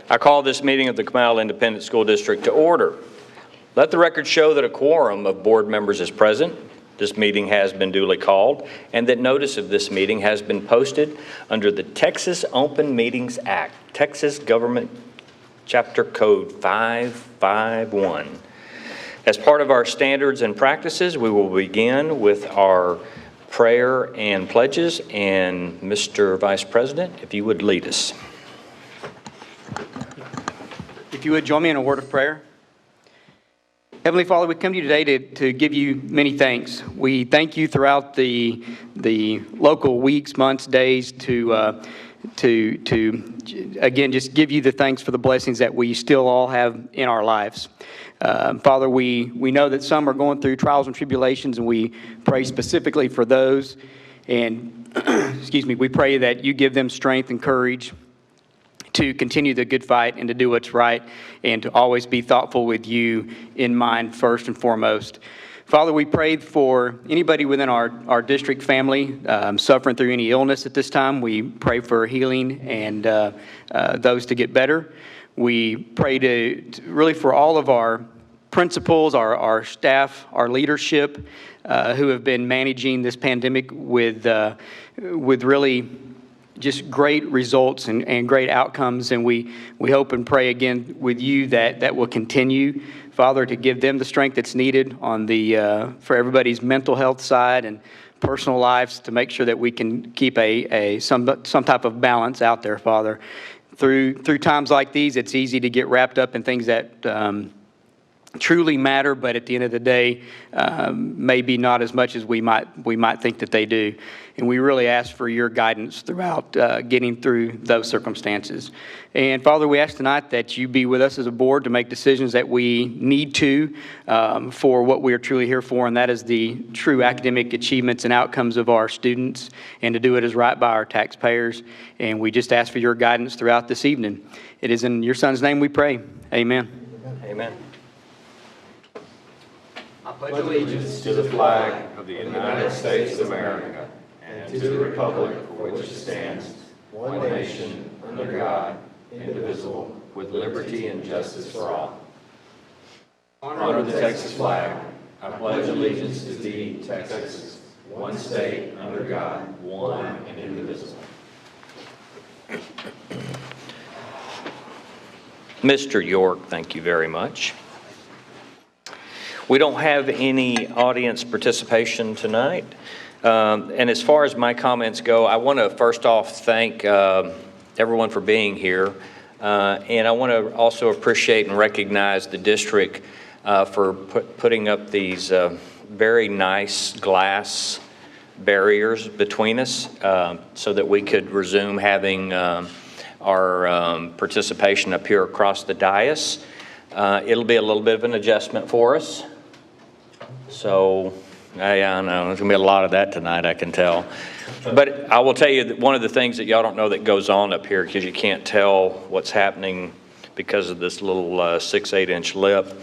I call this meeting of the Comal Independent School District to order. Let the record show that a quorum of board members is present. This meeting has been duly called, and that notice of this meeting has been posted under the Texas Open Meetings Act, Texas Government Chapter Code 551. As part of our standards and practices, we will begin with our prayer and pledges, and Mr. Vice President, if you would lead us. If you would join me in a word of prayer. Heavenly Father, we come to you today to give you many thanks. We thank you throughout the local weeks, months, days to again just give you the thanks for the blessings that we still all have in our lives. Father, we know that some are going through trials and tribulations, and we pray specifically for those. And excuse me, we pray that you give them strength and courage to continue the good fight and to do what's right and to always be thoughtful with you in mind first and foremost. Father, we pray for anybody within our district family suffering through any illness at this time. We pray for healing and those to get better. We pray to really for all of our principals, our staff, our leadership who have been managing this pandemic with really just great results and great outcomes, and we hope and pray again with you that will continue, Father, to give them the strength that's needed on the for everybody's mental health side and personal lives to make sure that we can keep some type of balance out there, Father. Through times like these, it's easy to get wrapped up in things that truly matter, but at the end of the day, maybe not as much as we might think that they do. And we really ask for your guidance throughout getting through those circumstances. And Father, we ask tonight that you be with us as a board to make decisions that we need to for what we are truly here for, and that is the true academic achievements and outcomes of our students, and to do it as right by our taxpayers. And we just ask for your guidance throughout this evening. It is in your Son's name we pray. Amen. Amen. I pledge allegiance to the flag of the United States of America and to the republic for which it stands, one nation, under God, indivisible, with liberty and justice for all. Honor the Texas flag. I pledge allegiance to thee, Texas, one state, under God, one and indivisible. Mr. York, thank you very much. We don't have any audience participation tonight. And as far as my comments go, I want to first off thank everyone for being here. And I want to also appreciate and recognize the district for putting up these very nice glass barriers between us so that we could resume having our participation up here across the dais. It'll be a little bit of an adjustment for us. So, I know, there's going to be a lot of that tonight, I can tell. But I will tell you that one of the things that y'all don't know that goes on up here, because you can't tell what's happening because of this little 6-8 inch lip,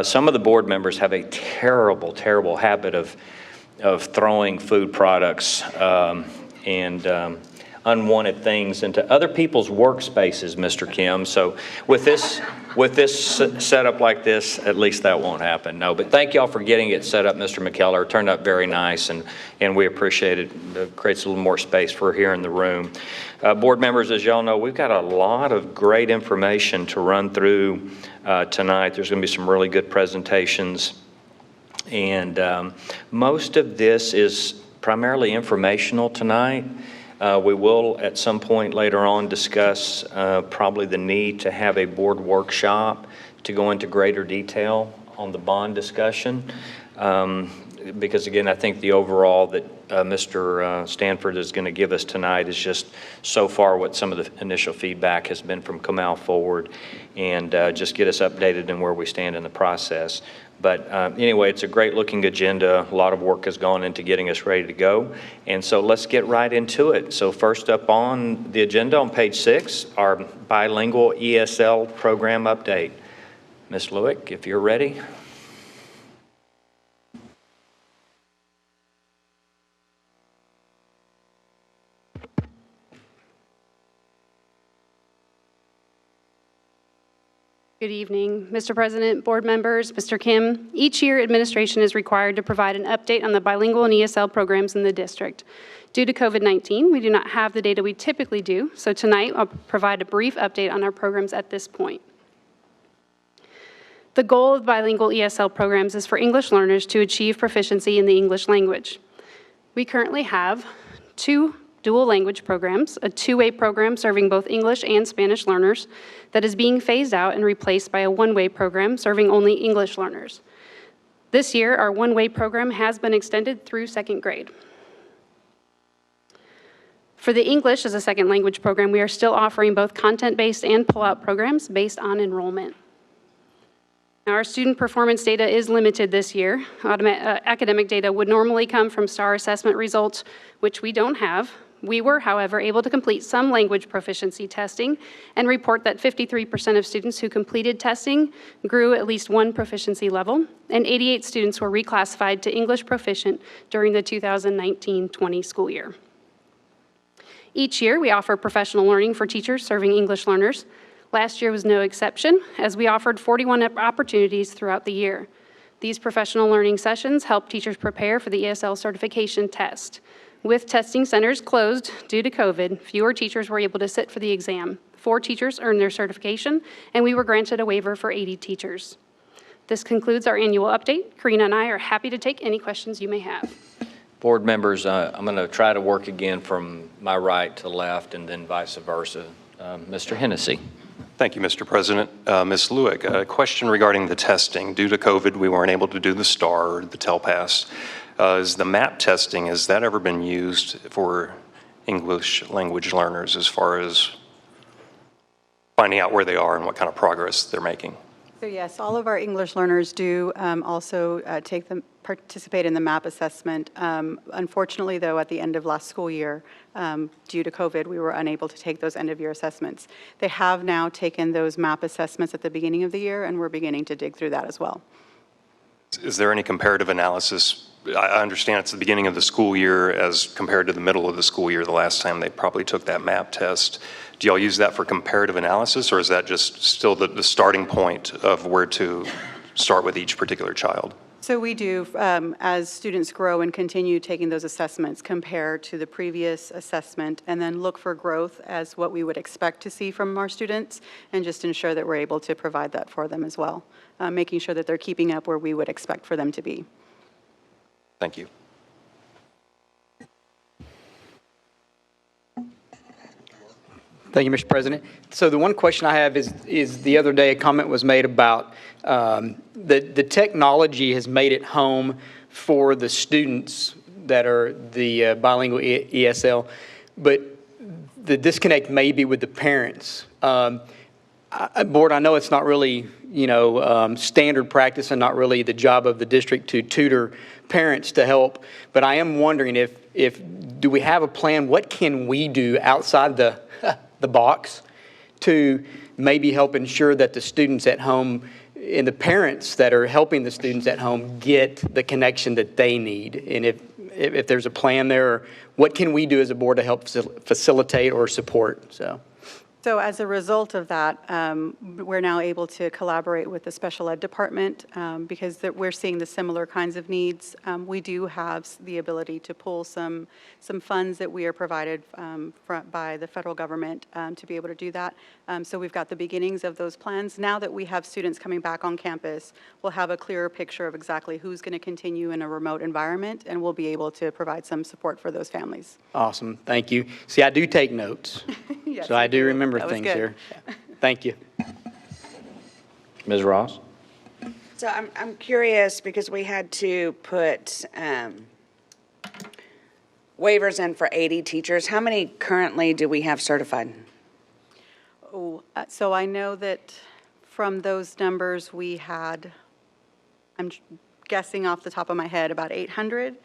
some of the board members have a terrible, terrible habit of throwing food products and unwanted things into other people's workspaces, Mr. Kim. So with this setup like this, at least that won't happen. No, but thank y'all for getting it set up, Mr. McKellar. It turned out very nice, and we appreciate it. It creates a little more space for here in the room. Board members, as y'all know, we've got a lot of great information to run through tonight. There's going to be some really good presentations, and most of this is primarily informational tonight. We will, at some point later on, discuss probably the need to have a board workshop to go into greater detail on the bond discussion. Because, again, I think the overall that Mr. Stanford is going to give us tonight is just so far what some of the initial feedback has been from Comal forward, and just get us updated in where we stand in the process. But anyway, it's a great looking agenda. A lot of work has gone into getting us ready to go. And so let's get right into it. So first up on the agenda on page 6, our Bilingual ESL Program update. Ms. Lewick, if you're ready. Good evening, Mr. President, board members, Mr. Kim. Each year, administration is required to provide an update on the bilingual and ESL programs in the district. Due to COVID-19, we do not have the data we typically do, so tonight I'll provide a brief update on our programs at this point. The goal of bilingual ESL programs is for English learners to achieve proficiency in the English language. We currently have 2 dual language programs, a 2-way program serving both English and Spanish learners that is being phased out and replaced by a 1-way program serving only English learners. This year, our 1-way program has been extended through 2nd grade. For the English as a second language program, we are still offering both content-based and pull-out programs based on enrollment. Now, our student performance data is limited this year. Academic data would normally come from STAR assessment results, which we don't have. We were, however, able to complete some language proficiency testing and report that 53% of students who completed testing grew at least 1 proficiency level, and 88 students were reclassified to English proficient during the 2019-20 school year. Each year, we offer professional learning for teachers serving English learners. Last year was no exception, as we offered 41 opportunities throughout the year. These professional learning sessions help teachers prepare for the ESL certification test. With testing centers closed due to COVID, fewer teachers were able to sit for the exam. 4 teachers earned their certification, and we were granted a waiver for 80 teachers. This concludes our annual update. Karina and I are happy to take any questions you may have. Board members, I'm going to try to work again from my right to left and then vice versa. Mr. Hennessy. Thank you, Mr. President. Ms. Lewick, a question regarding the testing. Due to COVID, we weren't able to do the STAR or the TELPAS. Is the MAP testing, has that ever been used for English language learners as far as finding out where they are and what kind of progress they're making? So yes, all of our English learners do also participate in the MAP assessment. Unfortunately, though, at the end of last school year, due to COVID, we were unable to take those end-of-year assessments. They have now taken those MAP assessments at the beginning of the year, and we're beginning to dig through that as well. Is there any comparative analysis? I understand it's the beginning of the school year as compared to the middle of the school year, the last time they probably took that MAP test. Do y'all use that for comparative analysis, or is that just still the starting point of where to start with each particular child? So we do, as students grow and continue taking those assessments, compare to the previous assessment and then look for growth as what we would expect to see from our students, and just ensure that we're able to provide that for them as well, making sure that they're keeping up where we would expect for them to be. Thank you. Thank you, Mr. President. So the one question I have is the other day a comment was made about the technology has made it home for the students that are the bilingual ESL, but the disconnect may be with the parents. Board, I know it's not really, standard practice and not really the job of the district to tutor parents to help, but I am wondering if do we have a plan? What can we do outside the box to maybe help ensure that the students at home and the parents that are helping the students at home get the connection that they need? And if there's a plan there, what can we do as a board to help facilitate or support? So as a result of that, we're now able to collaborate with the special ed department because we're seeing the similar kinds of needs. We do have the ability to pull some funds that we are provided by the federal government to be able to do that. So we've got the beginnings of those plans. Now that we have students coming back on campus, we'll have a clearer picture of exactly who's going to continue in a remote environment, and we'll be able to provide some support for those families. Awesome. Thank you. See, I do take notes. Yes, So I do remember things good. here. Thank you. Ms. Ross? So I'm curious because we had to put waivers in for 80 teachers. How many currently do we have certified? Oh, so I know that from those numbers we had, I'm guessing off the top of my head, about 800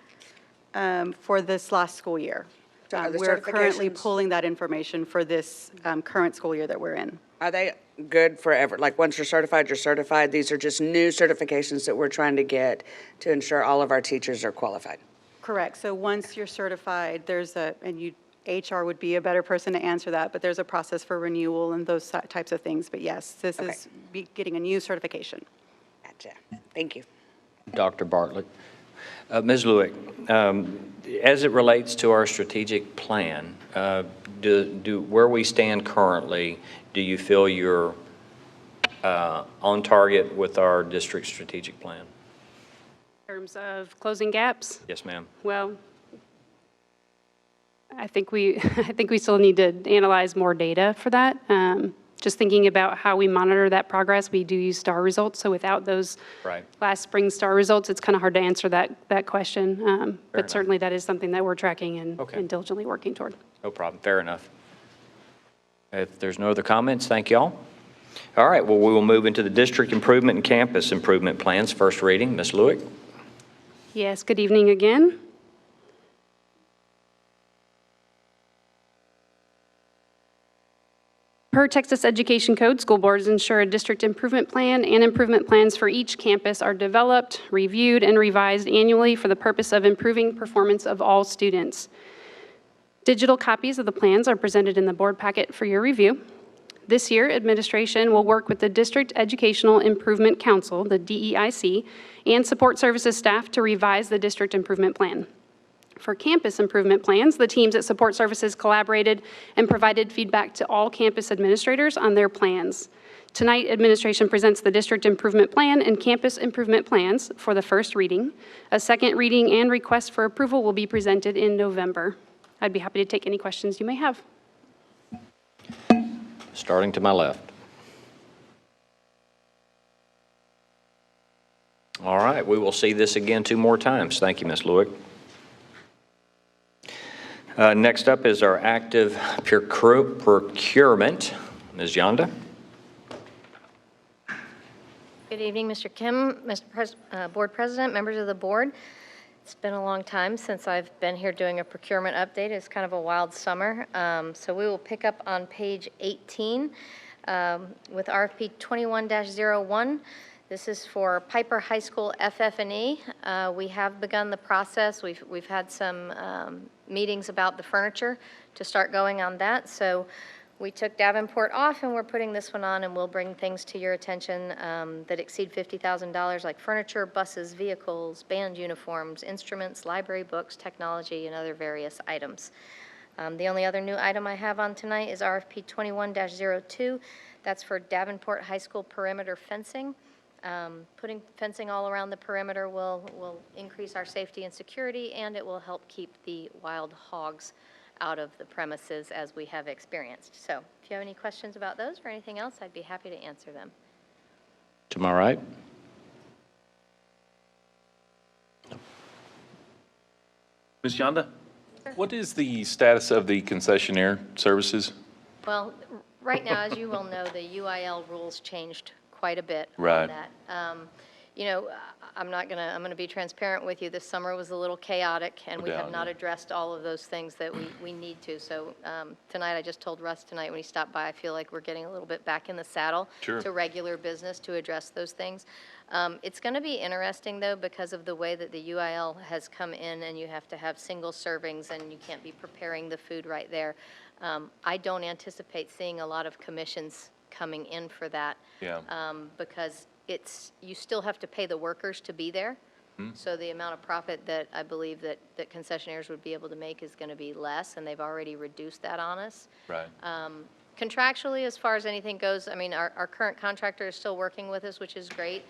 for this last school year. We're currently pulling that information for this current school year that we're in. Are they good forever? Like once you're certified, you're certified? These are just new certifications that we're trying to get to ensure all of our teachers are qualified. Correct. So once you're certified, there's and you HR would be a better person to answer that, but there's a process for renewal and those types of things. But yes, this Okay. is getting a new certification. Gotcha. Thank you. Dr. Bartlett. Ms. Lewick, as it relates to our strategic plan, where we stand currently, do you feel you're on target with our district strategic plan? In terms of closing gaps, Yes, ma'am. well, I think we still need to analyze more data for that. Just thinking about how we monitor that progress, we do use STAR results, so without those Right. last spring STAR results, it's kind of hard to answer that question. enough. But certainly that is something that we're tracking Okay. and diligently working toward. No problem. Fair enough. If there's no other comments, thank y'all. All right, well, we will move into the district improvement and campus improvement plans. First reading, Ms. Lewick. Yes, good evening again. Per Texas Education Code, school boards ensure a district improvement plan and improvement plans for each campus are developed, reviewed, and revised annually for the purpose of improving performance of all students. Digital copies of the plans are presented in the board packet for your review. This year, administration will work with the District Educational Improvement Council, the DEIC, and support services staff to revise the district improvement plan. For campus improvement plans, the teams at Support Services collaborated and provided feedback to all campus administrators on their plans. Tonight, administration presents the district improvement plan and campus improvement plans for the first reading. A second reading and request for approval will be presented in November. I'd be happy to take any questions you may have. Starting to my left. All right, we will see this again 2 more times. Thank you, Ms. Lewick. Next up is our active procurement. Ms. Yonda. Good evening, Mr. Kim, Mr. Board President, members of the board. It's been a long time since I've been here doing a procurement update. It's kind of a wild summer. So we will pick up on page 18 with RFP 21-01. This is for Piper High School FF&E. We have begun the process. We've had some meetings about the furniture to start going on that. So we took Davenport off and we're putting this one on, and we'll bring things to your attention that exceed $50,000 like furniture, buses, vehicles, band uniforms, instruments, library books, technology, and other various items. The only other new item I have on tonight is RFP 21-02. That's for Davenport High School perimeter fencing. Putting fencing all around the perimeter will increase our safety and security, and it will help keep the wild hogs out of the premises as we have experienced. So if you have any questions about those or anything else, I'd be happy to answer them. To my right. Ms. Yonda, what is the status of the concessionaire services? Well, right now, as you well know, the UIL rules changed quite a bit Right. on that. You know, I'm going to be transparent with you. This summer was a little chaotic, and No we have doubt, not yeah. addressed all of those things that we need to. So tonight, I just told Russ tonight when he stopped by, I feel like we're getting a little bit back in the saddle Sure. to regular business to address those things. It's going to be interesting, though, because of the way that the UIL has come in, and you have to have single servings, and you can't be preparing the food right there. I don't anticipate seeing a lot of commissions coming in for that. Yeah. Because you still have to pay the workers to be there. So the amount of profit that I believe that concessionaires would be able to make is going to be less, and they've already reduced that on us. Right. Contractually, as far as anything goes, I mean, our current contractor is still working with us, which is great.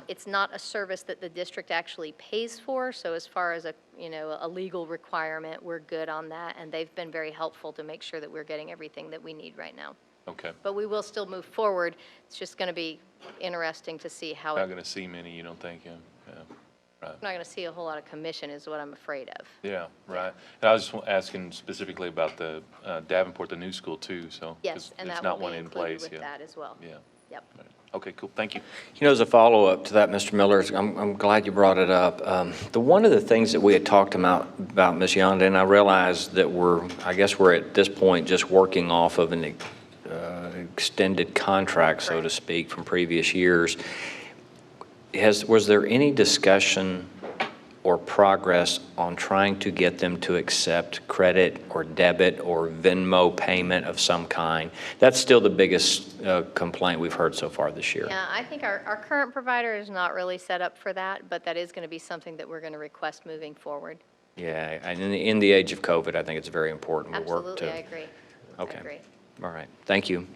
It's not a service that the district actually pays for, so as far as a legal requirement, we're good on that, and they've been very helpful to make sure that we're getting everything that we need right now. Okay. But we will still move forward. It's just going to be interesting to see how Not it, going to see many, you don't think? Yeah. Yeah. Right. I'm not going to see a whole lot of commission is what I'm afraid of. Yeah, right. And I was just asking specifically about the Davenport, the new school too, so. 'cause Yes, and it's that not will one be in included place, with yeah. that as well. Yeah. Yep. Right. Okay, cool. Thank you. You know, as a follow-up to that, Mr. Miller, I'm glad you brought it up. One of the things that we had talked about Ms. Yonda, and I realize that I guess we're at this point just working off of an extended contract, so to speak, from previous years. Was there any discussion or progress on trying to get them to accept credit or debit or Venmo payment of some kind. That's still the biggest complaint we've heard so far this year. Yeah, I think our current provider is not really set up for that, but that is going to be something that we're going to request moving forward. Yeah, and in the age of COVID, I think it's very important we work to. Absolutely, I agree. Okay. I agree. All right, thank you.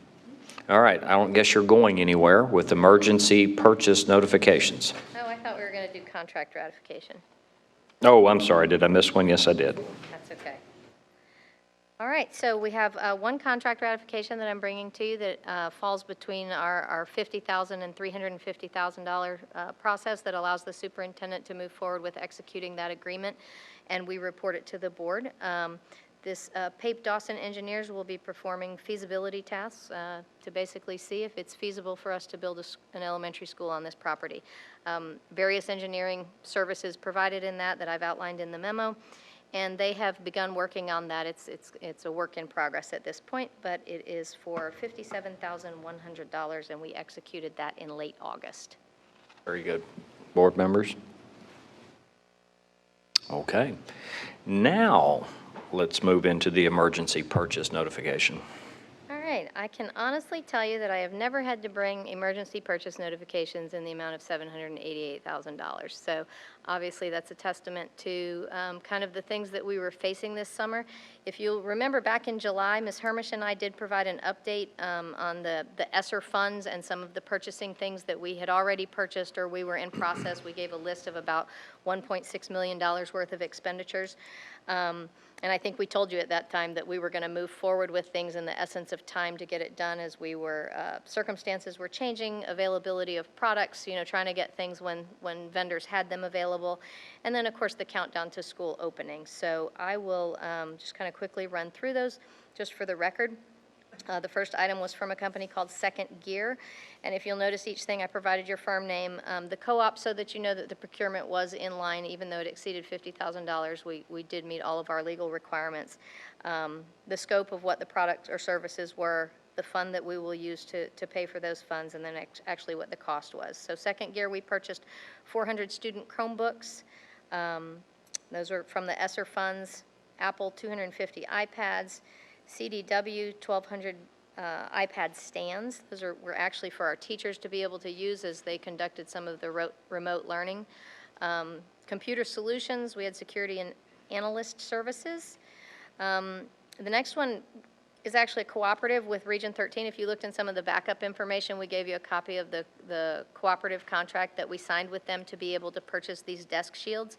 All right, I don't guess you're going anywhere with emergency purchase notifications. Oh, I thought we were going to do contract ratification. Oh, I'm sorry, did I miss one? Yes, I did. That's okay. All right, so we have one contract ratification that I'm bringing to you that falls between our $50,000 and $350,000 process that allows the superintendent to move forward with executing that agreement, and we report it to the board. This Pape Dawson Engineers will be performing feasibility tasks to basically see if it's feasible for us to build an elementary school on this property. Various engineering services provided in that I've outlined in the memo, and they have begun working on that. It's a work in progress at this point, but it is for $57,100, and we executed that in late August. Very good. Board members? Okay. Now, let's move into the emergency purchase notification. All right, I can honestly tell you that I have never had to bring emergency purchase notifications in the amount of $788,000. So obviously that's a testament to kind of the things that we were facing this summer. If you'll remember back in July, Ms. Hermish and I did provide an update on the ESSER funds and some of the purchasing things that we had already purchased or we were in process. We gave a list of about $1.6 million worth of expenditures. And I think we told you at that time that we were going to move forward with things in the essence of time to get it done as we were, circumstances were changing, availability of products, trying to get things when vendors had them available. And then, of course, the countdown to school opening. So I will just kind of quickly run through those just for the record. The first item was from a company called Second Gear, and if you'll notice each thing, I provided your firm name, the co-op, so that you know that the procurement was in line, even though it exceeded $50,000. We did meet all of our legal requirements. The scope of what the product or services were, the fund that we will use to pay for those funds, and then actually what the cost was. So Second Gear, we purchased 400 student Chromebooks. Those are from the ESSER funds. Apple, 250 iPads. CDW, 1,200 iPad stands. Those were actually for our teachers to be able to use as they conducted some of the remote learning. Computer Solutions, we had security and analyst services. The next one is actually a cooperative with Region 13. If you looked in some of the backup information, we gave you a copy of the cooperative contract that we signed with them to be able to purchase these desk shields.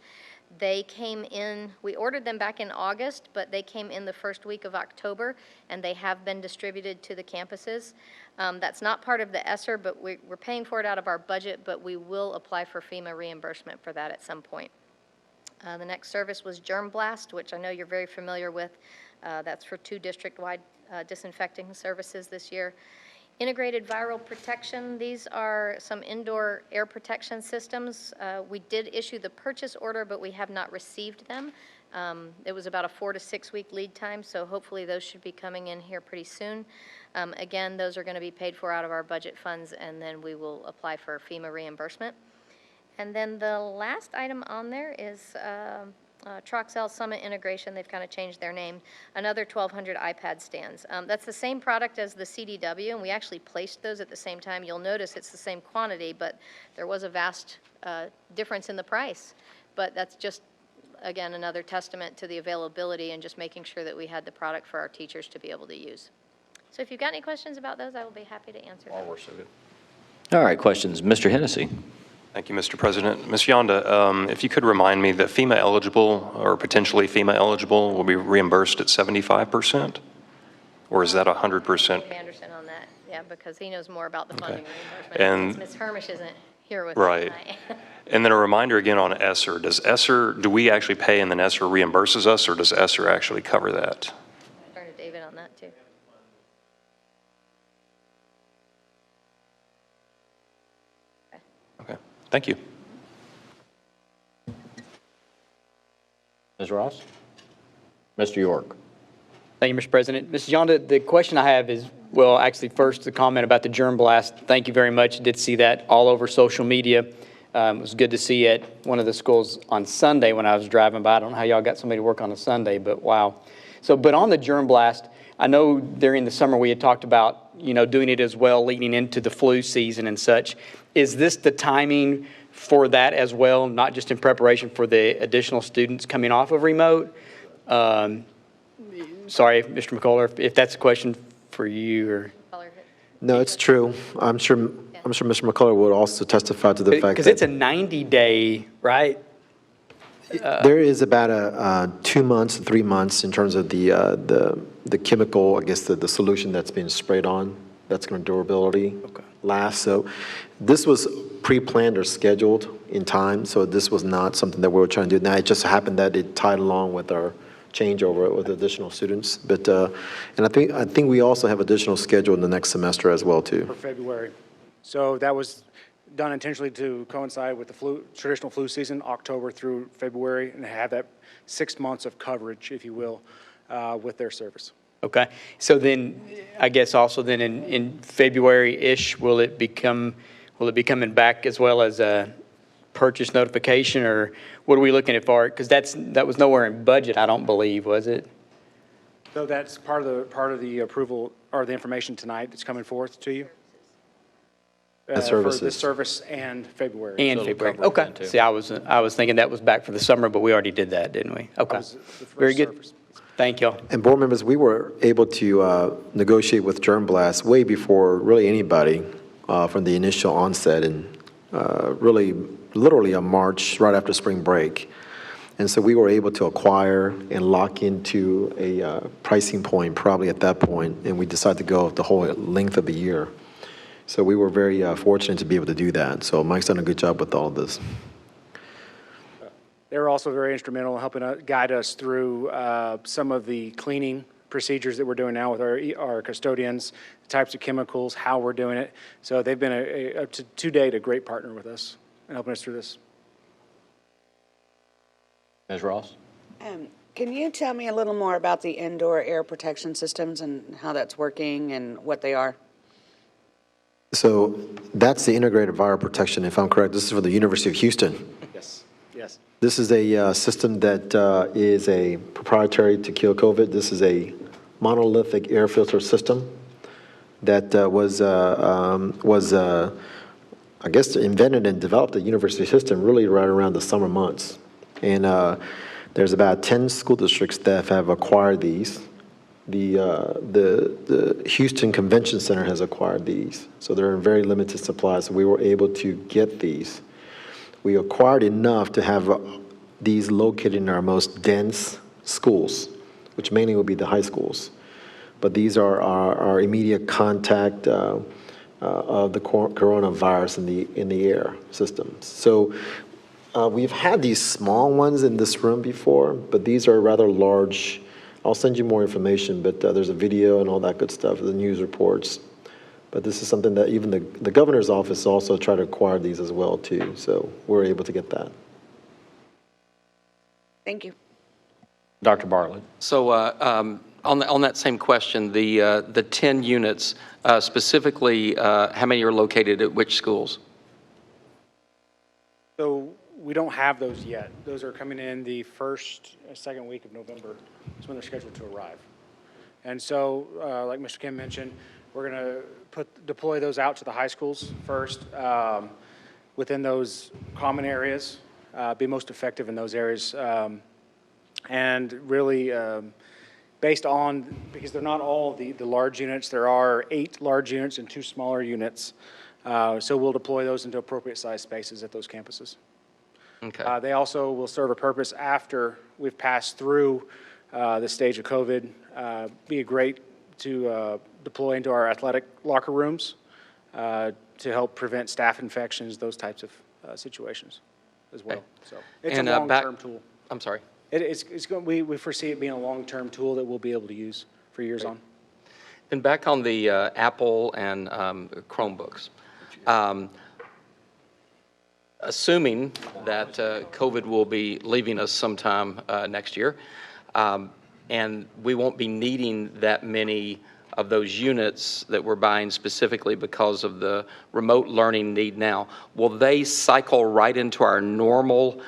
They came in, we ordered them back in August, but they came in the first week of October, and they have been distributed to the campuses. That's not part of the ESSER, but we're paying for it out of our budget, but we will apply for FEMA reimbursement for that at some point. The next service was Germblast, which I know you're very familiar with. That's for 2 district-wide disinfecting services this year. Integrated viral protection, these are some indoor air protection systems. We did issue the purchase order, but we have not received them. It was about a 4 to 6 week lead time, so hopefully those should be coming in here pretty soon. Again, those are going to be paid for out of our budget funds, and then we will apply for FEMA reimbursement. And then the last item on there is Troxell Summit Integration. They've kind of changed their name. Another 1,200 iPad stands. That's the same product as the CDW, and we actually placed those at the same time. You'll notice it's the same quantity, but there was a vast difference in the price. But that's just, again, another testament to the availability and just making sure that we had the product for our teachers to be able to use. So if you've got any questions about those, I will be happy to answer them. All right, questions. Mr. Hennessy. Thank you, Mr. President. Ms. Yonda, if you could remind me that FEMA eligible or potentially FEMA eligible will be reimbursed at 75%? Or is that 100%? Anderson on that, yeah, because he knows more about the funding reimbursement. And Ms. Hermish isn't here with right. us tonight. And then a reminder again on ESSER. Do we actually pay and then ESSER reimburses us, or does ESSER actually cover that? Turn to David on that too. Okay, thank you. Ms. Ross? Mr. York? Thank you, Mr. President. Mrs. Yonda, the question I have is, well, actually, first, the comment about the Germblast. Thank you very much. Did see that all over social media. It was good to see at one of the schools on Sunday when I was driving by. I don't know how y'all got somebody to work on a Sunday, but wow. So, but on the Germblast, I know during the summer we had talked about, you know, doing it as well leading into the flu season and such. Is this the timing for that as well, not just in preparation for the additional students coming off of remote? Sorry, Mr. McCullough, if that's a question for you or. No, it's true. I'm sure Mr. McCullough would also testify to the fact that. Because it's a 90-day, right? There is about a 2 months, 3 months in terms of the chemical, I guess, the solution that's being sprayed on, that's going to durability last. So this was pre-planned or scheduled in time, so this was not something that we were trying to do. Now, it just happened that it tied along with our changeover with additional students. But, and I think we also have additional schedule in the next semester as well, too. For February. So that was done intentionally to coincide with the traditional flu season, October through February, and have that 6 months of coverage, if you will, with their service. Okay. So then, I guess also then in February-ish, will it be coming back as well as a purchase notification, or what are we looking at for it? Because that was nowhere in budget, I don't believe, was it? So that's part of the approval or the information tonight that's coming forth to you. Services. For this service and February. And So it'll February. cover it Okay. then, too. See, I was thinking that was back for the summer, but we already did that, didn't we? Okay. was the first Very good. service. Thank y'all. And board members, we were able to negotiate with Germblast way before really anybody from the initial onset, and really literally a March right after spring break. And so we were able to acquire and lock into a pricing point probably at that point, and we decided to go the whole length of the year. So we were very fortunate to be able to do that. So Mike's done a good job with all of this. They were also very instrumental in helping guide us through some of the cleaning procedures that we're doing now with our custodians, the types of chemicals, how we're doing it. So they've been, to date, a great partner with us in helping us through this. Ms. Ross? Can you tell me a little more about the indoor air protection systems and how that's working and what they are? So that's the integrated viral protection, if I'm correct. This is for the University of Houston. Yes, yes. This is a system that is a proprietary to kill COVID. This is a monolithic air filter system that was I guess, invented and developed at the University of Houston really right around the summer months. And there's about 10 school districts that have acquired these. The Houston Convention Center has acquired these, so they're in very limited supply, so we were able to get these. We acquired enough to have these located in our most dense schools, which mainly would be the high schools. But these are our immediate contact of the coronavirus in the air systems. So we've had these small ones in this room before, but these are rather large. I'll send you more information, but there's a video and all that good stuff, the news reports. But this is something that even the governor's office also tried to acquire these as well, too. So we're able to get that. Thank you. Dr. Bartlett? So on that same question, the 10 units, specifically, how many are located at which schools? So we don't have those yet. Those are coming in the second week of November. That's when they're scheduled to arrive. And so, like Mr. Kim mentioned, we're going to deploy those out to the high schools first, within those common areas, be most effective in those areas, and really based on, because they're not all the large units, there are 8 large units and 2 smaller units. So we'll deploy those into appropriate size spaces at those campuses. Okay. They also will serve a purpose after we've passed through the stage of COVID. Be great to deploy into our athletic locker rooms to help prevent staph infections, those types of situations as well. Okay. So it's And, a long-term tool. I'm sorry. We foresee it being a long-term tool that we'll be able to use for years on. And back on the Apple and Chromebooks, assuming that COVID will be leaving us sometime next year, and we won't be needing that many of those units that we're buying specifically because of the remote learning need now, will they cycle right into our normal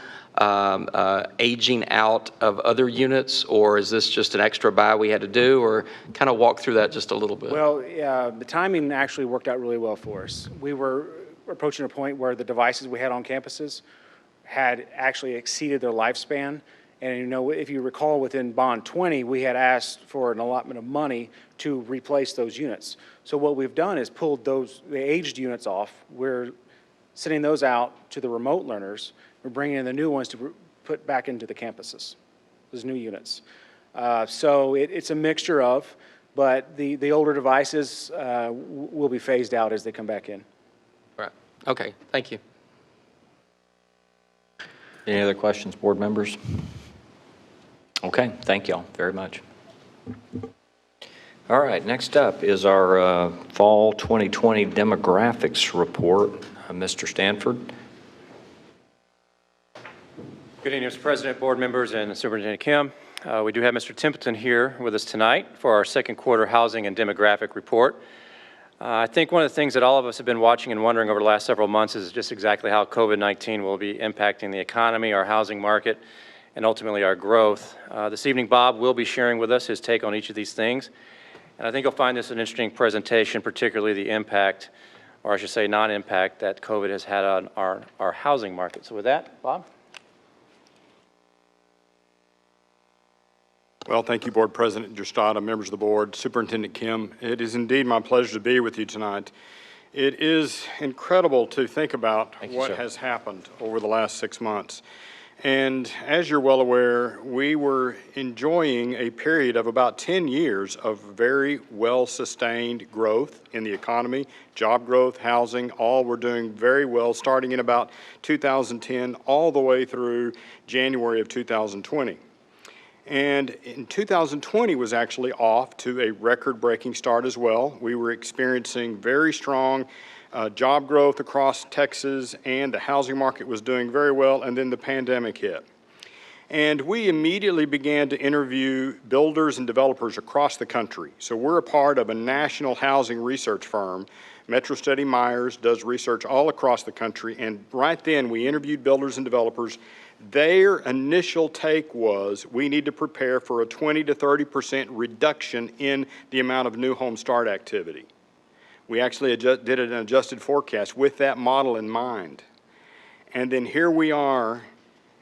aging out of other units, or is this just an extra buy we had to do, or kind of walk through that just a little bit? Well, the timing actually worked out really well for us. We were approaching a point where the devices we had on campuses had actually exceeded their lifespan. And, you know, if you recall, within Bond 20, we had asked for an allotment of money to replace those units. So what we've done is pulled the aged units off. We're sending those out to the remote learners. We're bringing in the new ones to put back into the campuses, those new units. So it's a mixture of, but the older devices will be phased out as they come back in. Right. Okay. Thank you. Any other questions, board members? Okay, thank y'all very much. All right, next up is our Fall 2020 Demographics Report. Mr. Stanford. Good evening, Mr. President, board members, and Superintendent Kim. We do have Mr. Templeton here with us tonight for our second quarter housing and demographic report. I think one of the things that all of us have been watching and wondering over the last several months is just exactly how COVID-19 will be impacting the economy, our housing market, and ultimately our growth. This evening, Bob will be sharing with us his take on each of these things. And I think you'll find this an interesting presentation, particularly the impact, or I should say non-impact, that COVID has had on our housing market. So with that, Bob? Well, thank you, Board President Gestada, members of the board, Superintendent Kim. It is indeed my pleasure to be with you tonight. It is incredible to think about what has happened over the last 6 months. And as you're well aware, we were enjoying a period of about 10 years of very well-sustained growth in the economy, job growth, housing, all were doing very well, starting in about 2010 all the way through January of 2020. And in 2020 was actually off to a record-breaking start as well. We were experiencing very strong job growth across Texas, and the housing market was doing very well, and then the pandemic hit. And we immediately began to interview builders and developers across the country. So we're a part of a national housing research firm. Metro Study Myers does research all across the country, and right then we interviewed builders and developers. Their initial take was we need to prepare for a 20 to 30% reduction in the amount of new home start activity. We actually did an adjusted forecast with that model in mind. And then here we are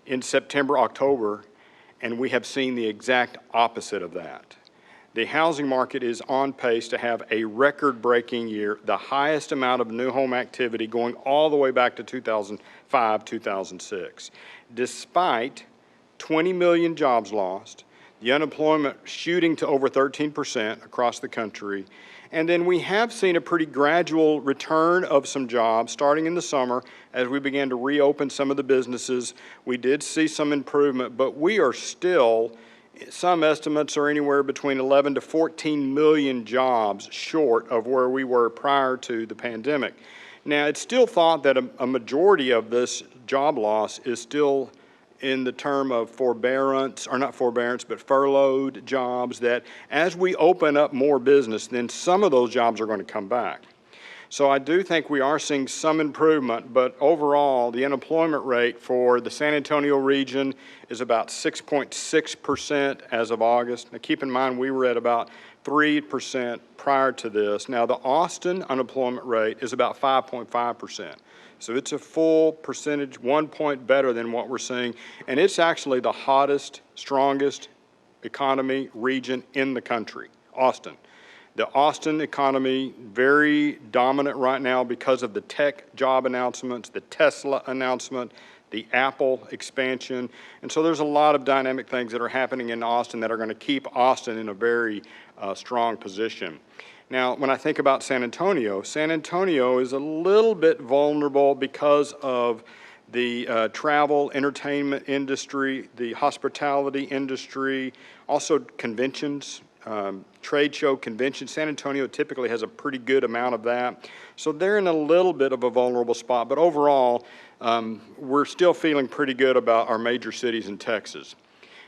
in September, October, and we have seen the exact opposite of that. The housing market is on pace to have a record-breaking year, the highest amount of new home activity going all the way back to 2005, 2006. Despite 20 million jobs lost, the unemployment shooting to over 13% across the country, and then we have seen a pretty gradual return of some jobs starting in the summer as we began to reopen some of the businesses. We did see some improvement, but we are still, some estimates are anywhere between 11 to 14 million jobs short of where we were prior to the pandemic. Now, it's still thought that a majority of this job loss is still in the term of forbearance, or not forbearance, but furloughed jobs, that as we open up more business, then some of those jobs are going to come back. So I do think we are seeing some improvement, but overall, the unemployment rate for the San Antonio region is about 6.6% as of August. Now, keep in mind, we were at about 3% prior to this. Now, the Austin unemployment rate is about 5.5%. So it's a full percentage, 1 point better than what we're seeing. And it's actually the hottest, strongest economy region in the country, Austin. The Austin economy, very dominant right now because of the tech job announcements, the Tesla announcement, the Apple expansion. And so there's a lot of dynamic things that are happening in Austin that are going to keep Austin in a very strong position. Now, when I think about San Antonio is a little bit vulnerable because of the travel, entertainment industry, the hospitality industry, also conventions, trade show conventions. San Antonio typically has a pretty good amount of that. So they're in a little bit of a vulnerable spot, but overall, we're still feeling pretty good about our major cities in Texas.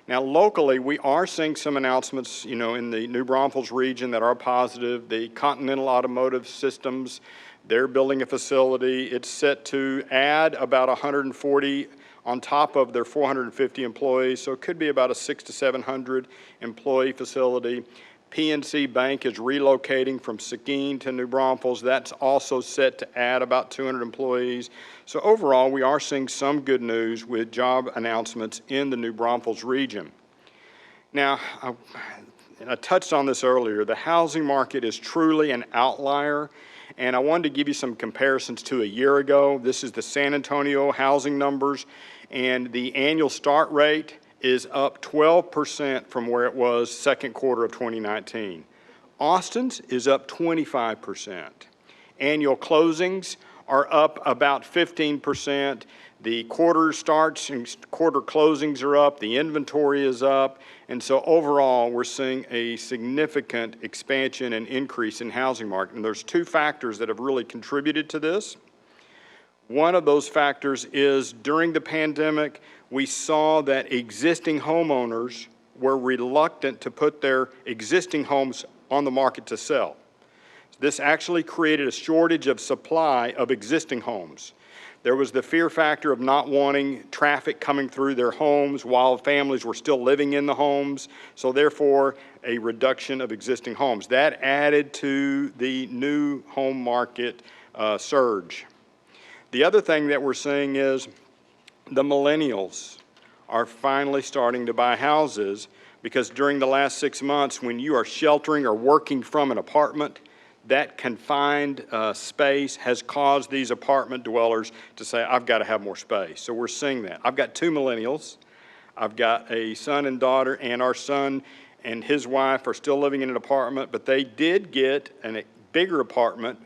Now, locally, we are seeing some announcements, in the New Braunfels region that are positive. The Continental Automotive Systems, they're building a facility. It's set to add about 140 on top of their 450 employees, so it could be about a 600 to 700 employee facility. PNC Bank is relocating from Seguin to New Braunfels. That's also set to add about 200 employees. So overall, we are seeing some good news with job announcements in the New Braunfels region. Now, I touched on this earlier. The housing market is truly an outlier, and I wanted to give you some comparisons to a year ago. This is the San Antonio housing numbers, and the annual start rate is up 12% from where it was second quarter of 2019. Austin's is up 25%. Annual closings are up about 15%. The quarter starts and quarter closings are up. The inventory is up. And so overall, we're seeing a significant expansion and increase in housing market. And there's two factors that have really contributed to this. One of those factors is during the pandemic, we saw that existing homeowners were reluctant to put their existing homes on the market to sell. This actually created a shortage of supply of existing homes. There was the fear factor of not wanting traffic coming through their homes while families were still living in the homes, so therefore a reduction of existing homes. That added to the new home market surge. The other thing that we're seeing is the millennials are finally starting to buy houses because during the last 6 months, when you are sheltering or working from an apartment, that confined space has caused these apartment dwellers to say, I've got to have more space. So we're seeing that. I've got two millennials. I've got a son and daughter, and our son and his wife are still living in an apartment, but they did get a bigger apartment,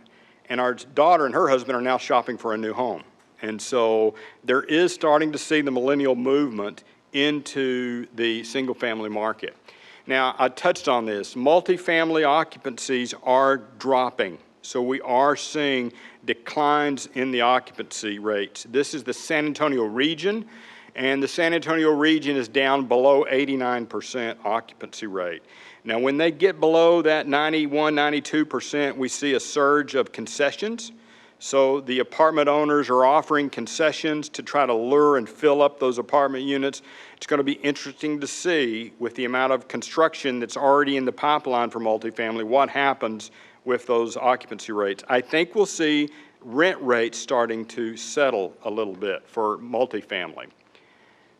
and our daughter and her husband are now shopping for a new home. And so there is starting to see the millennial movement into the single-family market. Now, I touched on this. Multifamily occupancies are dropping. So we are seeing declines in the occupancy rates. This is the San Antonio region, and the San Antonio region is down below 89% occupancy rate. Now, when they get below that 91, 92%, we see a surge of concessions. So the apartment owners are offering concessions to try to lure and fill up those apartment units. It's going to be interesting to see with the amount of construction that's already in the pipeline for multifamily, what happens with those occupancy rates. I think we'll see rent rates starting to settle a little bit for multifamily.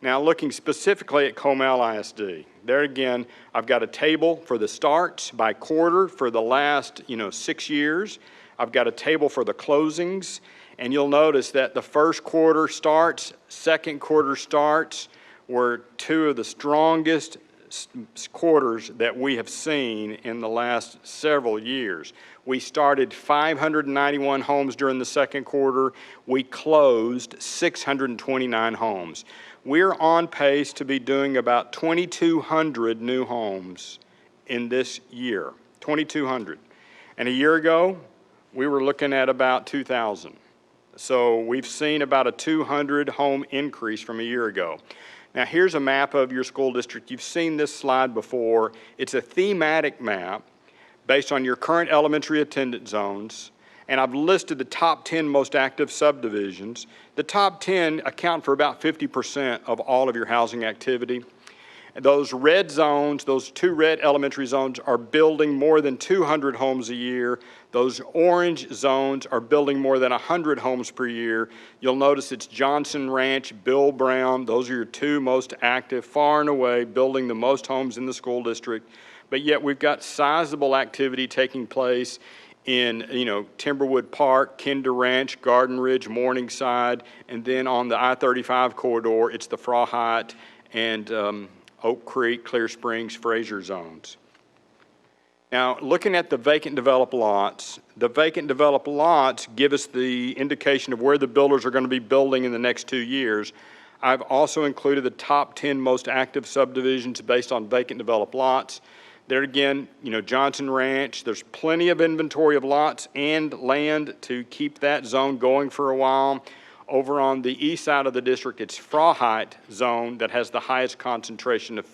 Now, looking specifically at Comal Isd, there again, I've got a table for the starts by quarter for the last 6 years. I've got a table for the closings, and you'll notice that the first quarter starts, second quarter starts were two of the strongest quarters that we have seen in the last several years. We started 591 homes during the second quarter. We closed 629 homes. We're on pace to be doing about 2,200 new homes in this year, 2,200. And a year ago, we were looking at about 2,000. So we've seen about a 200 home increase from a year ago. Now here's a map of your school district. You've seen this slide before. It's a thematic map based on your current elementary attendance zones. And I've listed the top 10 most active subdivisions. The top 10 account for about 50% of all of your housing activity. Those red zones, those two red elementary zones, are building more than 200 homes a year. Those orange zones are building more than 100 homes per year. You'll notice it's Johnson Ranch, Bill Brown. Those are your two most active, far and away, building the most homes in the school district. But yet we've got sizable activity taking place in, Timberwood Park, Kinder Ranch, Garden Ridge, Morningside, and then on the I-35 corridor, it's the Frawhite and Oak Creek, Clear Springs, Fraser zones. Now, looking at the vacant developed lots, the vacant developed lots give us the indication of where the builders are going to be building in the next 2 years. I've also included the top 10 most active subdivisions based on vacant developed lots. There again, Johnson Ranch, there's plenty of inventory of lots and land to keep that zone going for a while. Over on the east side of the district, it's Freiheit zone that has the highest concentration of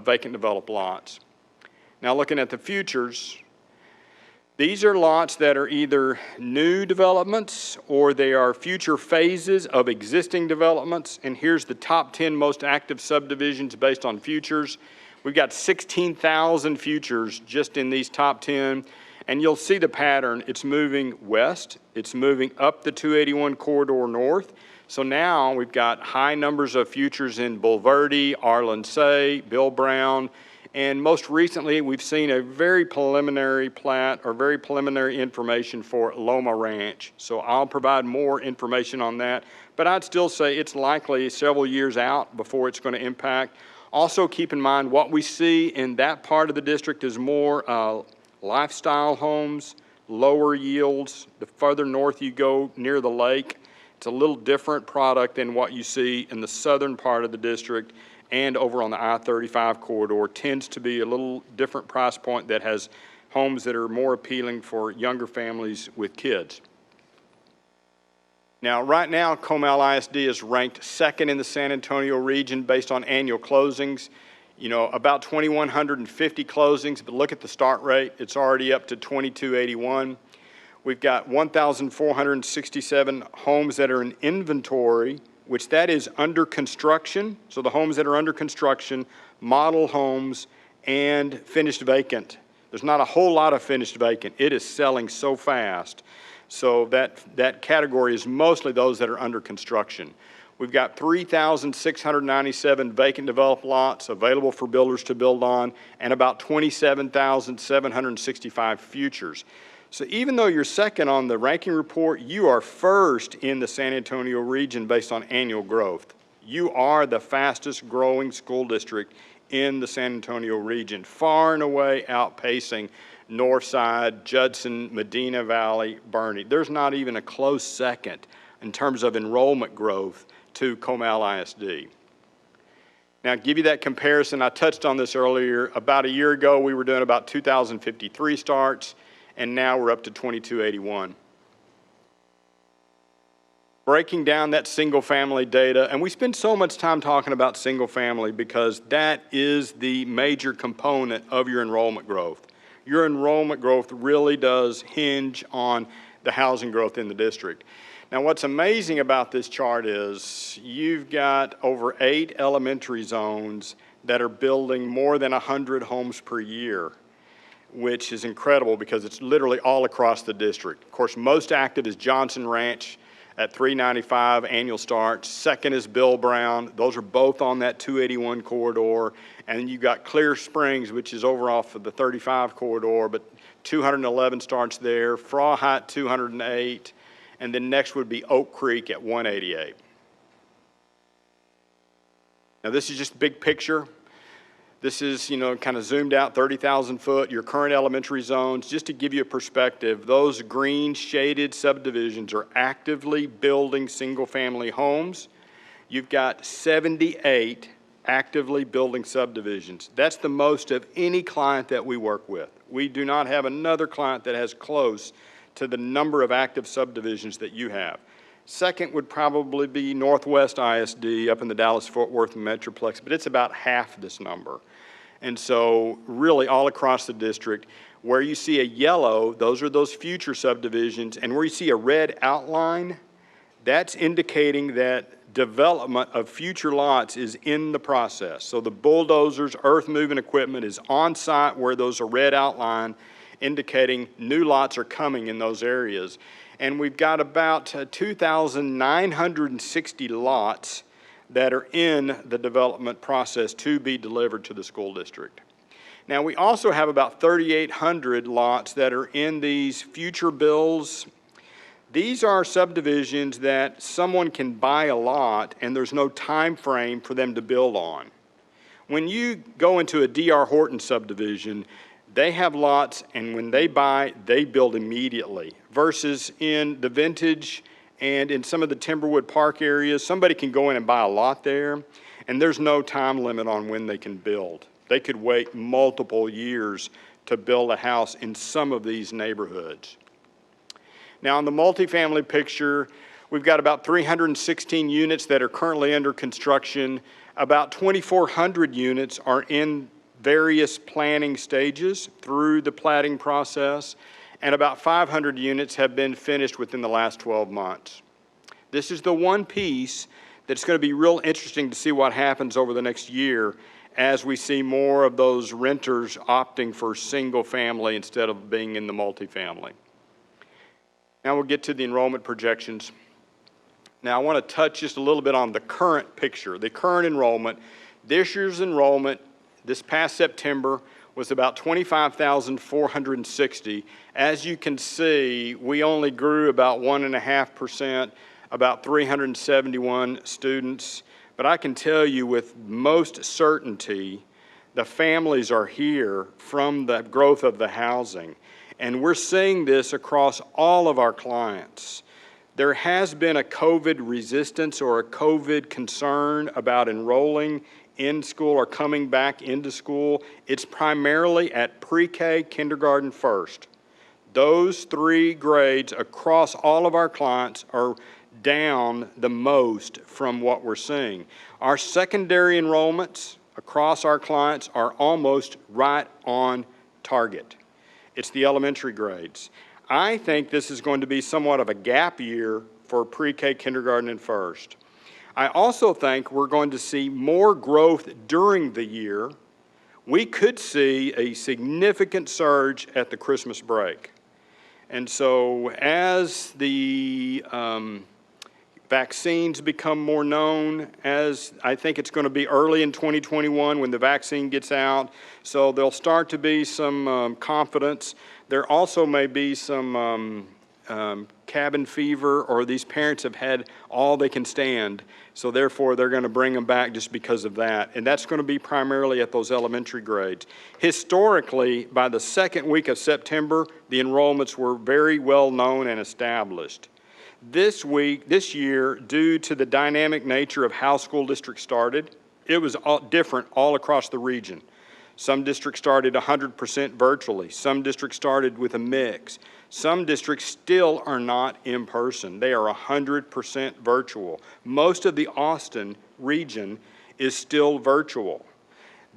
vacant developed lots. Now looking at the futures, these are lots that are either new developments or they are future phases of existing developments. And here's the top 10 most active subdivisions based on futures. We've got 16,000 futures just in these top 10. And you'll see the pattern. It's moving west. It's moving up the 281 corridor north. So now we've got high numbers of futures in Bulverde, Arlen-Say, Bill Brown, and most recently we've seen a very preliminary plat or very preliminary information for Loma Ranch. So I'll provide more information on that, but I'd still say it's likely several years out before it's going to impact. Also keep in mind what we see in that part of the district is more lifestyle homes, lower yields. The further north you go near the lake, it's a little different product than what you see in the southern part of the district and over on the I-35 corridor. Tends to be a little different price point that has homes that are more appealing for younger families with kids. Now, right now, Comal Isd is ranked second in the San Antonio region based on annual closings. You know, about 2,150 closings, but look at the start rate. It's already up to 2,281. We've got 1,467 homes that are in inventory, which that is under construction. So the homes that are under construction, model homes, and finished vacant. There's not a whole lot of finished vacant. It is selling so fast. So that category is mostly those that are under construction. We've got 3,697 vacant developed lots available for builders to build on, and about 27,765 futures. So even though you're second on the ranking report, you are first in the San Antonio region based on annual growth. You are the fastest growing school district in the San Antonio region, far and away outpacing Northside, Judson, Medina Valley, Bernie. There's not even a close second in terms of enrollment growth to Comal Isd. Now, to give you that comparison, I touched on this earlier. About a year ago, we were doing about 2,053 starts, and now we're up to 2,281. Breaking down that single-family data, and we spend so much time talking about single-family because that is the major component of your enrollment growth. Your enrollment growth really does hinge on the housing growth in the district. Now, what's amazing about this chart is you've got over 8 elementary zones that are building more than 100 homes per year, which is incredible because it's literally all across the district. Of course, most active is Johnson Ranch at 395 annual starts. Second is Bill Brown. Those are both on that 281 corridor. And then you've got Clear Springs, which is over off of the 35 corridor, but 211 starts there. Freiheit, 208. And then next would be Oak Creek at 188. Now this is just a big picture. This is, kind of zoomed out 30,000 foot, your current elementary zones. Just to give you a perspective, those green shaded subdivisions are actively building single family homes. You've got 78 actively building subdivisions. That's the most of any client that we work with. We do not have another client that has close to the number of active subdivisions that you have. Second would probably be Northwest ISD up in the Dallas-Fort Worth Metroplex, but it's about half this number. And so really all across the district, where you see a yellow, those are those future subdivisions, and where you see a red outline, that's indicating that development of future lots is in the process. So the bulldozers, earth moving equipment is on site where those are red outline, indicating new lots are coming in those areas. And we've got about 2,960 lots that are in the development process to be delivered to the school district. Now, we also have about 3,800 lots that are in these future bills. These are subdivisions that someone can buy a lot and there's no time frame for them to build on. When you go into a D.R. Horton subdivision, they have lots, and when they buy, they build immediately. Versus in the Vintage and in some of the Timberwood Park areas, somebody can go in and buy a lot there, and there's no time limit on when they can build. They could wait multiple years to build a house in some of these neighborhoods. Now, in the multifamily picture, We've got about 316 units that are currently under construction. About 2,400 units are in various planning stages through the platting process, and about 500 units have been finished within the last 12 months. This is the one piece that's going to be real interesting to see what happens over the next year as we see more of those renters opting for single family instead of being in the multifamily. Now we'll get to the enrollment projections. Now I want to touch just a little bit on the current picture, the current enrollment. This year's enrollment this past September was about 25,460. As you can see, we only grew about 1.5%, about 371 students. But I can tell you with most certainty, the families are here from the growth of the housing. And we're seeing this across all of our clients. There has been a COVID resistance or a COVID concern about enrolling in school or coming back into school. It's primarily at pre-K, kindergarten, first. Those three grades across all of our clients are down the most from what we're seeing. Our secondary enrollments across our clients are almost right on target. It's the elementary grades. I think this is going to be somewhat of a gap year for pre-K, kindergarten, and first. I also think we're going to see more growth during the year. We could see a significant surge at the Christmas break. And so as the vaccines become more known, as I think it's going to be early in 2021 when the vaccine gets out, so there'll start to be some confidence. There also may be some cabin fever, or these parents have had all they can stand, so therefore they're going to bring them back just because of that. And that's going to be primarily at those elementary grades. Historically, by the second week of September, the enrollments were very well known and established. This year, due to the dynamic nature of how school districts started, it was different all across the region. Some districts started 100% virtually. Some districts started with a mix. Some districts still are not in person. They are 100% virtual. Most of the Austin region is still virtual.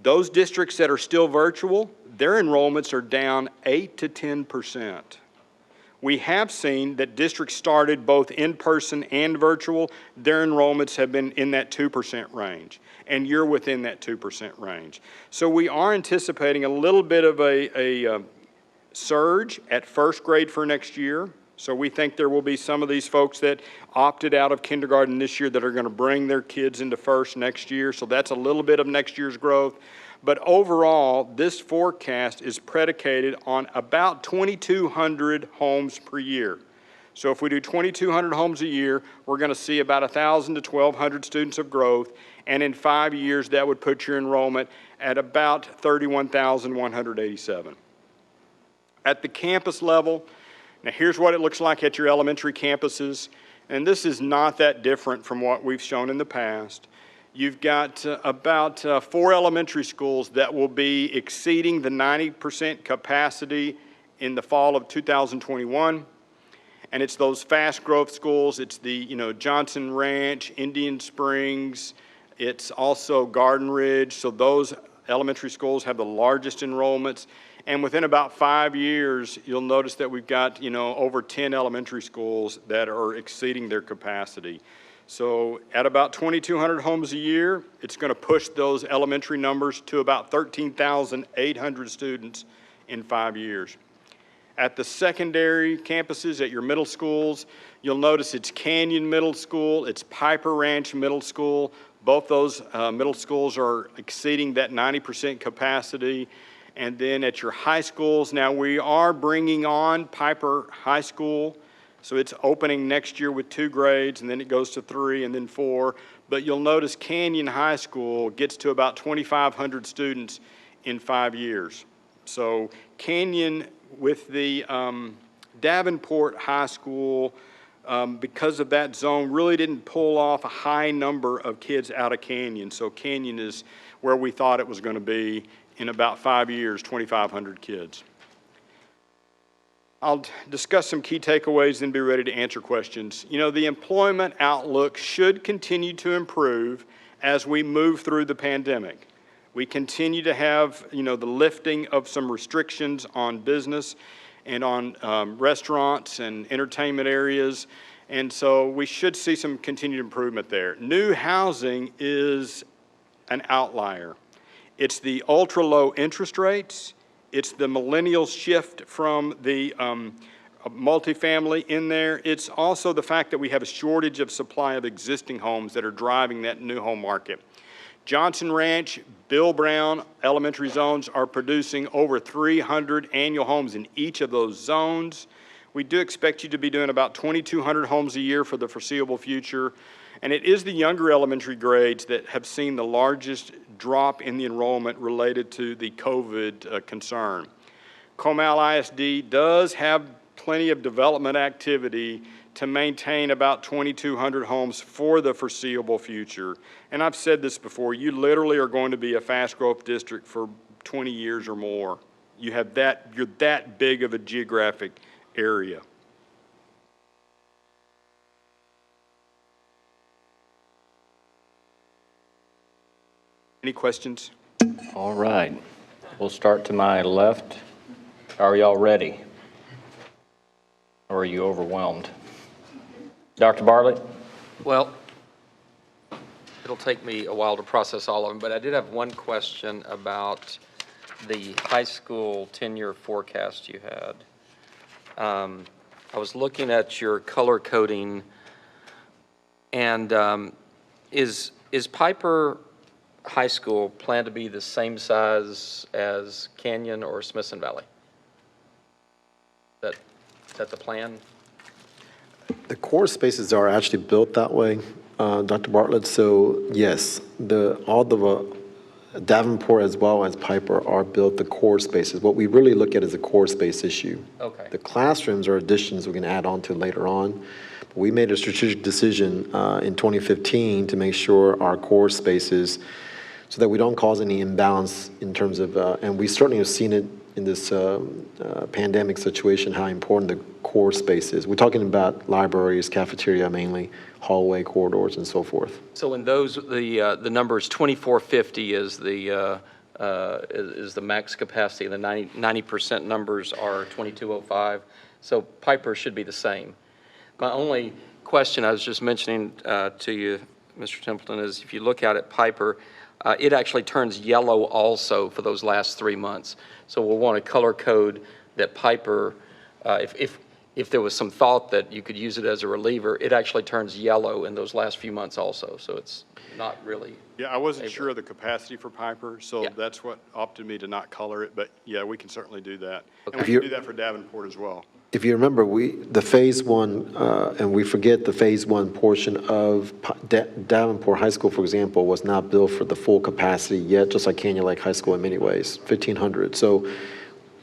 Those districts that are still virtual, their enrollments are down 8 to 10%. We have seen that districts started both in person and virtual. Their enrollments have been in that 2% range, and you're within that 2% range. So we are anticipating a little bit of a surge at first grade for next year. So we think there will be some of these folks that opted out of kindergarten this year that are going to bring their kids into first next year. So that's a little bit of next year's growth. But overall, this forecast is predicated on about 2,200 homes per year. So if we do 2,200 homes a year, we're going to see about 1,000 to 1,200 students of growth. And in 5 years, that would put your enrollment at about 31,187. At the campus level, now here's what it looks like at your elementary campuses. And this is not that different from what we've shown in the past. You've got about 4 elementary schools that will be exceeding the 90% capacity in the fall of 2021. And it's those fast growth schools. It's the, Johnson Ranch, Indian Springs. It's also Garden Ridge. So those elementary schools have the largest enrollments. And within about 5 years, you'll notice that we've got, over 10 elementary schools that are exceeding their capacity. So at about 2,200 homes a year, it's going to push those elementary numbers to about 13,800 students in 5 years. At the secondary campuses, at your middle schools, you'll notice it's Canyon Middle School, it's Piper Ranch Middle School. Both those middle schools are exceeding that 90% capacity. And then at your high schools, now we are bringing on Piper High School. So it's opening next year with 2 grades, and then it goes to 3 and then 4. But you'll notice Canyon High School gets to about 2,500 students in 5 years. So Canyon with the Davenport High School, because of that zone, really didn't pull off a high number of kids out of Canyon. So Canyon is where we thought it was going to be in about 5 years, 2,500 kids. I'll discuss some key takeaways and be ready to answer questions. You know, the employment outlook should continue to improve as we move through the pandemic. We continue to have, you know, the lifting of some restrictions on business and on restaurants and entertainment areas, and so we should see some continued improvement there. New housing is an outlier. It's the ultra-low interest rates. It's the millennials shift from the multifamily in there. It's also the fact that we have a shortage of supply of existing homes that are driving that new home market. Johnson Ranch, Bill Brown elementary zones are producing over 300 annual homes in each of those zones. We do expect you to be doing about 2,200 homes a year for the foreseeable future. And it is the younger elementary grades that have seen the largest drop in the enrollment related to the COVID concern. Comal Isd does have plenty of development activity to maintain about 2,200 homes for the foreseeable future. And I've said this before, you literally are going to be a fast growth district for 20 years or more. You're that big of a geographic area. Any questions? All right. We'll start to my left. Are y'all ready? Or are you overwhelmed? Dr. Bartlett? Well, it'll take me a while to process all of them, but I did have one question about the high school 10-year forecast you had. I was looking at your color coding, and is Piper High School planned to be the same size as Canyon or Smithson Valley? Is that the plan? The core spaces are actually built that way, Dr. Bartlett. So yes, all the Davenport as well as Piper are built the core spaces. What we really look at is a core space issue. Okay. The classrooms are additions we can add on to later on. We made a strategic decision in 2015 to make sure our core spaces, so that we don't cause any imbalance in terms of, and we certainly have seen it in this pandemic situation, how important the core space is. We're talking about libraries, cafeteria mainly, hallway corridors, and so forth. So in those, the numbers 2450 is the max capacity. The 90% numbers are 2205. So Piper should be the same. My only question I was just mentioning to you, Mr. Templeton, is if you look at it, Piper, it actually turns yellow also for those last 3 months. So we'll want to color code that Piper, if there was some thought that you could use it as a reliever, it actually turns yellow in those last few months also. So it's not really. Yeah, I wasn't sure of the capacity for Piper, so that's what opted me to not color it. But yeah, we can certainly do that. Okay. And we can do that for Davenport as well. If you remember, the phase one, and we forget the phase one portion of Davenport High School, for example, was not built for the full capacity yet, just like Canyon Lake High School in many ways, 1,500. So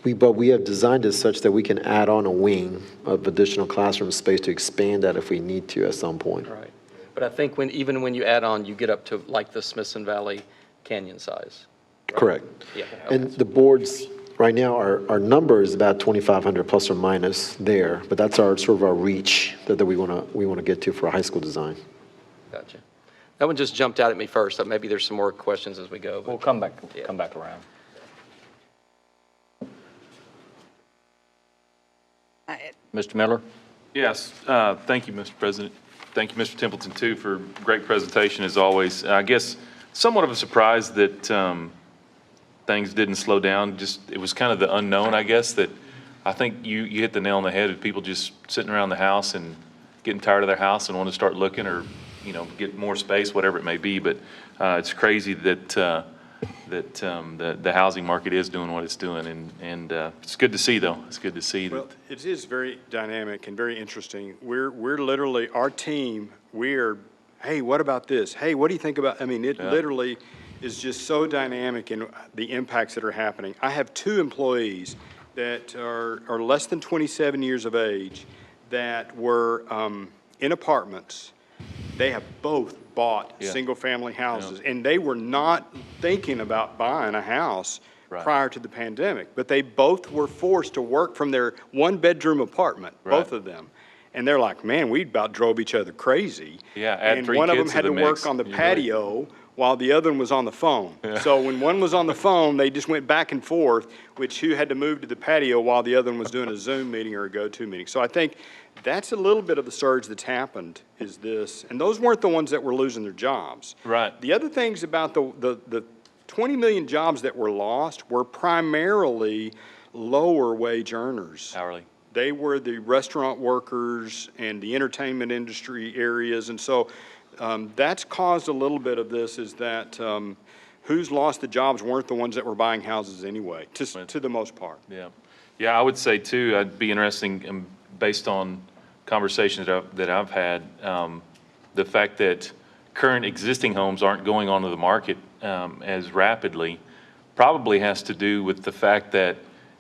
but we have designed it such that we can add on a wing of additional classroom space to expand that if we need to at some point. Right. But I think even when you add on, you get up to like the Smithson Valley Canyon size. Right? Correct. Yeah. Okay. And the boards, right now, our number is about 2,500 plus or minus there, but that's our sort of our reach that we want to get to for a high school design. Gotcha. That one just jumped out at me first. Maybe there's some more questions as we go. We'll come back around. Mr. Miller? Yes, thank you, Mr. President. Thank you, Mr. Templeton, too, for a great presentation as always. I guess somewhat of a surprise that things didn't slow down. Just it was kind of the unknown, I guess, that I think you hit the nail on the head of people just sitting around the house and getting tired of their house and want to start looking or, get more space, whatever it may be. But it's crazy that the housing market is doing what it's doing, and it's good to see, though. It's good to see Well, that. it is very dynamic and very interesting. We're literally, our team, hey, what about this? Hey, what do you think about, it literally is just so dynamic in the impacts that are happening. I have 2 employees that are less than 27 years of age that were in apartments. They have both bought single-family houses, and they were not thinking about buying a house prior to the pandemic, but they both were forced to work from their one-bedroom apartment, both of them. And they're like, man, we about drove each other crazy. Yeah, add and 3 one of them kids had to to the work mix. on the You really- patio while the other one was on the phone. So when one was on the phone, they just went back and forth, which who had to move to the patio while the other one was doing a Zoom meeting or a go-to meeting. So I think that's a little bit of the surge that's happened is this. And those weren't the ones that were losing their jobs. Right. The other things about the 20 million jobs that were lost were primarily lower wage earners. Hourly. They were the restaurant workers and the entertainment industry areas. And so that's caused a little bit of this is that who's lost the jobs weren't the ones that were buying houses anyway, to the most part. Yeah. Yeah, I would say too, I'd be interesting, based on conversations that I've had, the fact that current existing homes aren't going onto the market as rapidly probably has to do with the fact that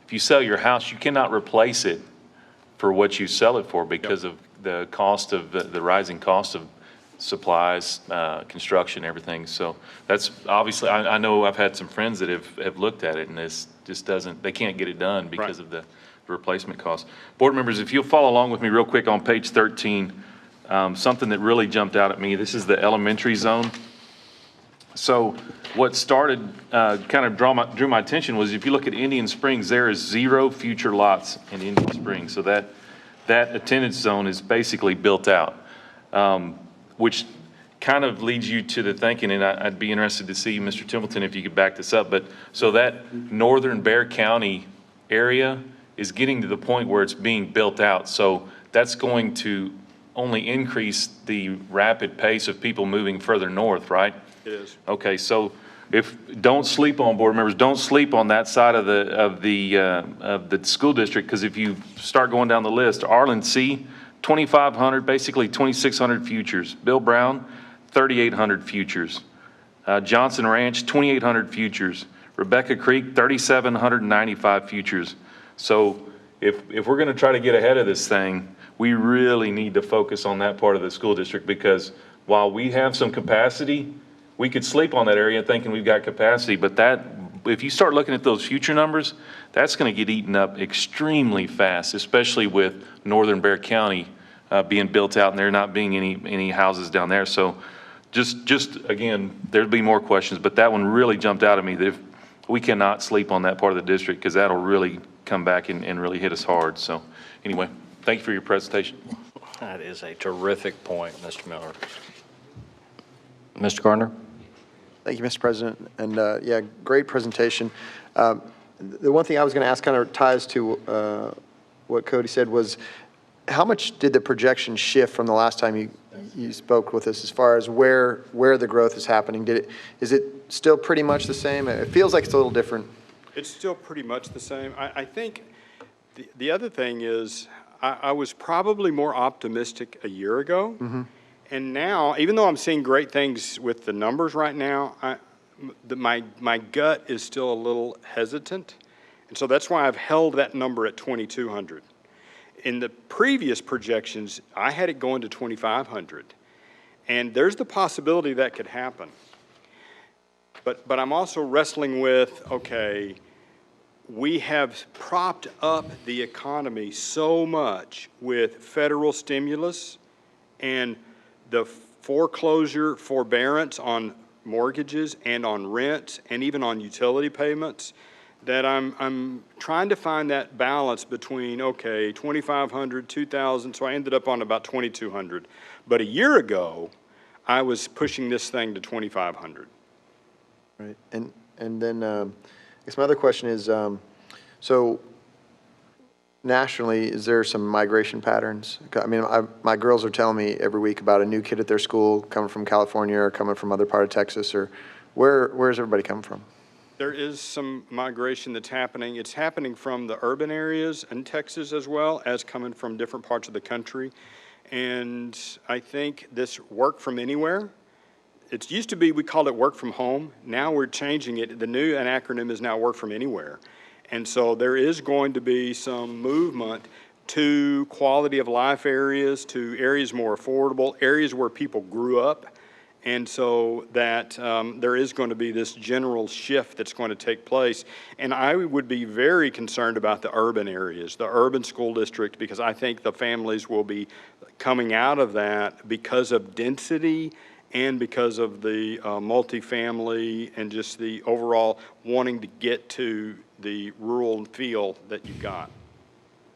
if you sell your house, you cannot replace it for what you sell it for because of the cost of the rising cost of supplies, construction, everything. So that's obviously, I know I've had some friends that have looked at it and this just doesn't, they can't get it done because of the replacement cost. Board members, if you'll follow along with me real quick on page 13, something that really jumped out at me, this is the elementary zone. So what started, kind of drew my attention was if you look at Indian Springs, there is 0 future lots in Indian Springs. So that attendance zone is basically built out, which kind of leads you to the thinking, and I'd be interested to see, Mr. Templeton, if you could back this up. But so that northern Bexar County area is getting to the point where it's being built out. So that's going to only increase the rapid pace of people moving further north, right? It is. Okay, so don't sleep on, board members, don't sleep on that side of the school district, because if you start going down the list, Arlen C, 2,500, basically 2,600 futures. Bill Brown, 3,800 futures. Johnson Ranch, 2,800 futures. Rebecca Creek, 3,795 futures. So if we're going to try to get ahead of this thing, we really need to focus on that part of the school district, because while we have some capacity, we could sleep on that area thinking we've got capacity, but if you start looking at those future numbers, that's going to get eaten up extremely fast, especially with northern Bexar County being built out and there not being any houses down there. So just again, there'll be more questions, but that one really jumped out at me, that if we cannot sleep on that part of the district, because that'll really come back and really hit us hard. So anyway, thank you for your presentation. That is a terrific point, Mr. Miller. Mr. Gardner? Thank you, Mr. President. And yeah, great presentation. The one thing I was going to ask kind of ties to what Cody said was, how much did the projection shift from the last time you spoke with us as far as where the growth is happening? Is it still pretty much the same? It feels like it's a little different. It's still pretty much the same. I think the other thing is I was probably more optimistic a year ago. Mm-hmm. And now, even though I'm seeing great things with the numbers right now, my gut is still a little hesitant. And so that's why I've held that number at 2,200. In the previous projections, I had it going to 2,500. And there's the possibility that could happen. But I'm also wrestling with, okay, we have propped up the economy so much with federal stimulus and the foreclosure forbearance on mortgages and on rents and even on utility payments, that I'm trying to find that balance between, okay, 2,500, 2,000, so I ended up on about 2,200. But a year ago, I was pushing this thing to 2,500. Right, and then I guess my other question is, so nationally, is there some migration patterns? I mean, my girls are telling me every week about a new kid at their school coming from California or coming from other part of Texas, or where's everybody coming from? There is some migration that's happening. It's happening from the urban areas in Texas as well as coming from different parts of the country. And I think this work from anywhere, it used to be we called it work from home. Now we're changing it. The new acronym is now work from anywhere. And so there is going to be some movement to quality of life areas, to areas more affordable, areas where people grew up And so that there is going to be this general shift that's going to take place. And I would be very concerned about the urban areas, the urban school district, because I think the families will be coming out of that because of density and because of the multifamily and just the overall wanting to get to the rural feel that you've got.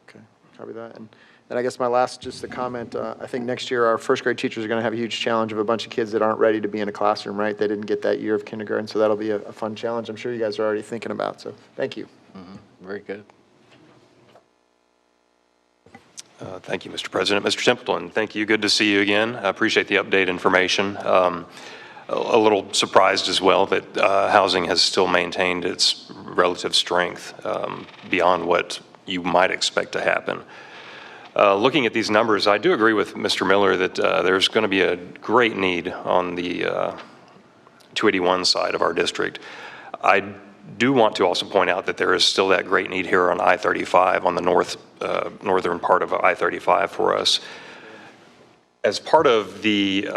Okay, copy that. And I guess my last, just a comment, I think next year our first grade teachers are going to have a huge challenge of a bunch of kids that aren't ready to be in a classroom, right? They didn't get that year of kindergarten, so that'll be a fun challenge I'm sure you guys are already thinking about, so thank you. Very good. Thank you, Mr. President. Mr. Templeton, thank you. Good to see you again. I appreciate the update information. A little surprised as well that housing has still maintained its relative strength beyond what you might expect to happen. Looking at these numbers, I do agree with Mr. Miller that there's going to be a great need on the 281 side of our district. I do want to also point out that there is still that great need here on I-35, on the northern part of I-35 for us. As part of the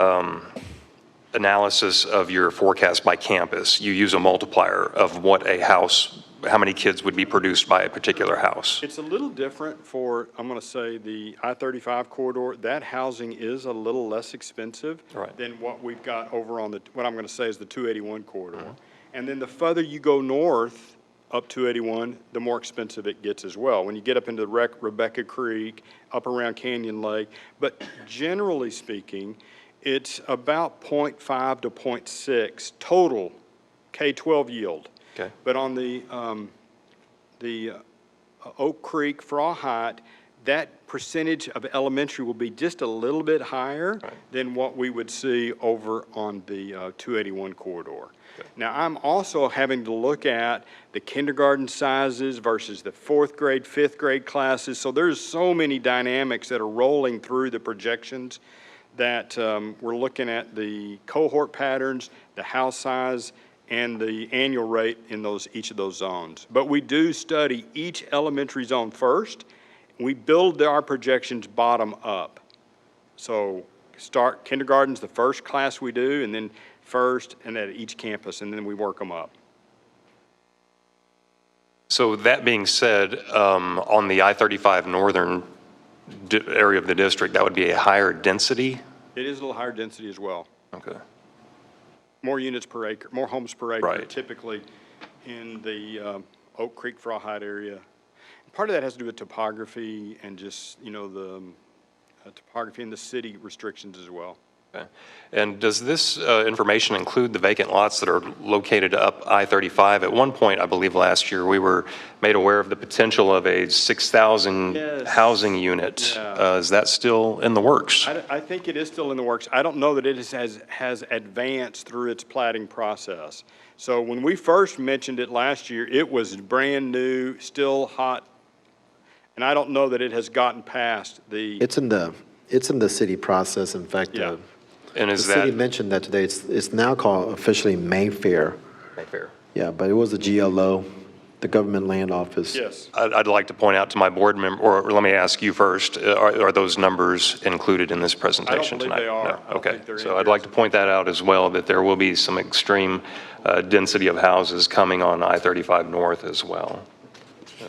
analysis of your forecast by campus, you use a multiplier of what a house, how many kids would be produced by a particular house. It's a little different for, I'm going to say, the I-35 corridor. That housing is a little less expensive than what we've got over on the, what I'm going to say is the 281 corridor. And then the further you go north up 281, the more expensive it gets as well. When you get up into Rebecca Creek, up around Canyon Lake. But generally speaking, it's about 0.5 to 0.6 total K-12 yield. Okay. But on the Oak Creek, Frawhite, that percentage of elementary will be just a little bit higher than what we would see over on the 281 corridor. Okay. Now, I'm also having to look at the kindergarten sizes versus the fourth grade, fifth grade classes. So there's so many dynamics that are rolling through the projections that we're looking at the cohort patterns, the house size, and the annual rate in each of those zones. But we do study each elementary zone first. We build our projections bottom up. So kindergarten's the first class we do, and then first and at each campus, and then we work them up. So that being said, on the I-35 northern area of the district, that would be a higher density? It is a little higher density as well. Okay. More units per acre, more homes per acre, Right. typically in the Oak Creek, Frawhite area. Part of that has to do with topography and just, the topography and the city restrictions as well. Okay. And does this information include the vacant lots that are located up I-35? At one point, I believe last year, we were made aware of the potential of a 6,000 housing unit. Yeah. Is that still in the works? I think it is still in the works. I don't know that it has advanced through its platting process. So when we first mentioned it last year, it was brand new, still hot, and I don't know that it has gotten past the. It's in the city process. In fact, Yeah. And is the city that mentioned that today. It's now called officially Mayfair. Mayfair? Yeah, but it was a GLO, the government land office. Yes. I'd like to point out to my board member, or let me ask you first, are those numbers included in this presentation believe tonight? they are. No. I don't Okay, think they're in so here. I'd like to point that out as well, that there will be some extreme density of houses coming on I-35 North as well. Yeah.